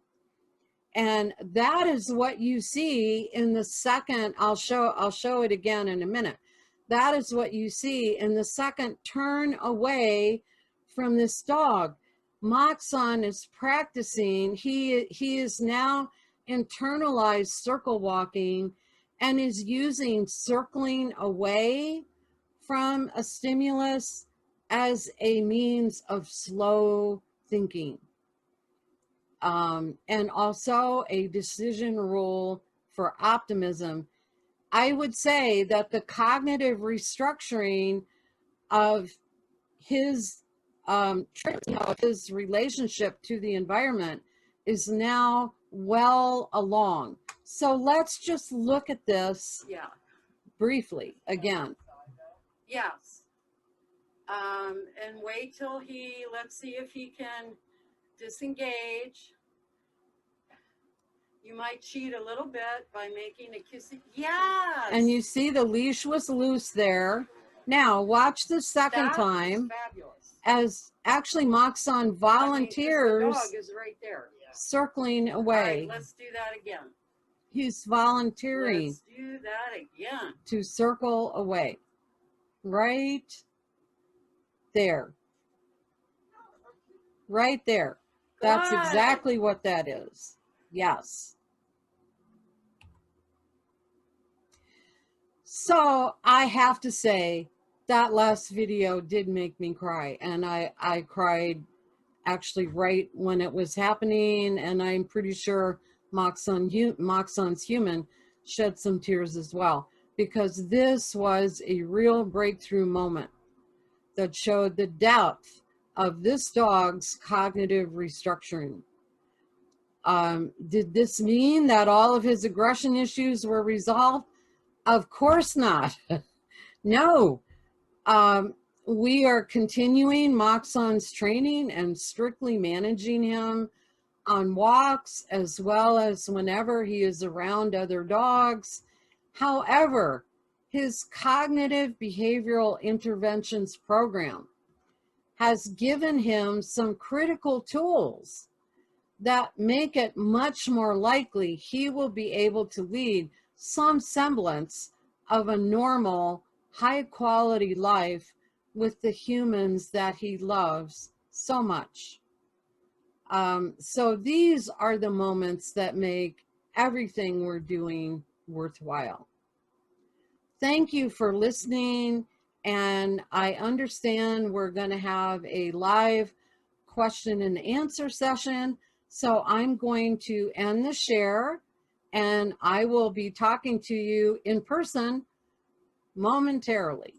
And that is what you see in the second, I'll show it again in a minute. That is what you see in the second turn away from this dog. Moxon is practicing, he is now internalized circle walking and is using circling away from a stimulus as a means of slow thinking. And also a decision rule for optimism. I would say that the cognitive restructuring of his his relationship to the environment is now well along. So let's just look at this briefly again. Yes. And wait till let's see if he can disengage. You might cheat a little bit by making a kissy. Yes. And you see the leash was loose there. Now watch the second time. Fabulous. As actually Moxon volunteers, the dog is right there, circling away. All right, let's do that again. He's volunteering. Let's do that again. To circle away. Right there. Right there. Good. That's exactly what that is. Yes. So I have to say, that last video did make me cry, and I cried actually right when it was happening, and I'm pretty sure Moxon's human shed some tears as well, because this was a real breakthrough moment that showed the depth of this dog's cognitive restructuring. Did this mean that all of his aggression issues were resolved? Of course not. No. We are continuing Moxon's training and strictly managing him on walks, as well as whenever he is around other dogs. However, his cognitive behavioral interventions program has given him some critical tools that make it much more likely he will be able to lead some semblance of a normal, high quality life with the humans that he loves so much. So these are the moments that make everything we're doing worthwhile. Thank you for listening. And I understand we're going to have a live question and answer session. So I'm going to end the share, and I will be talking to you in person momentarily.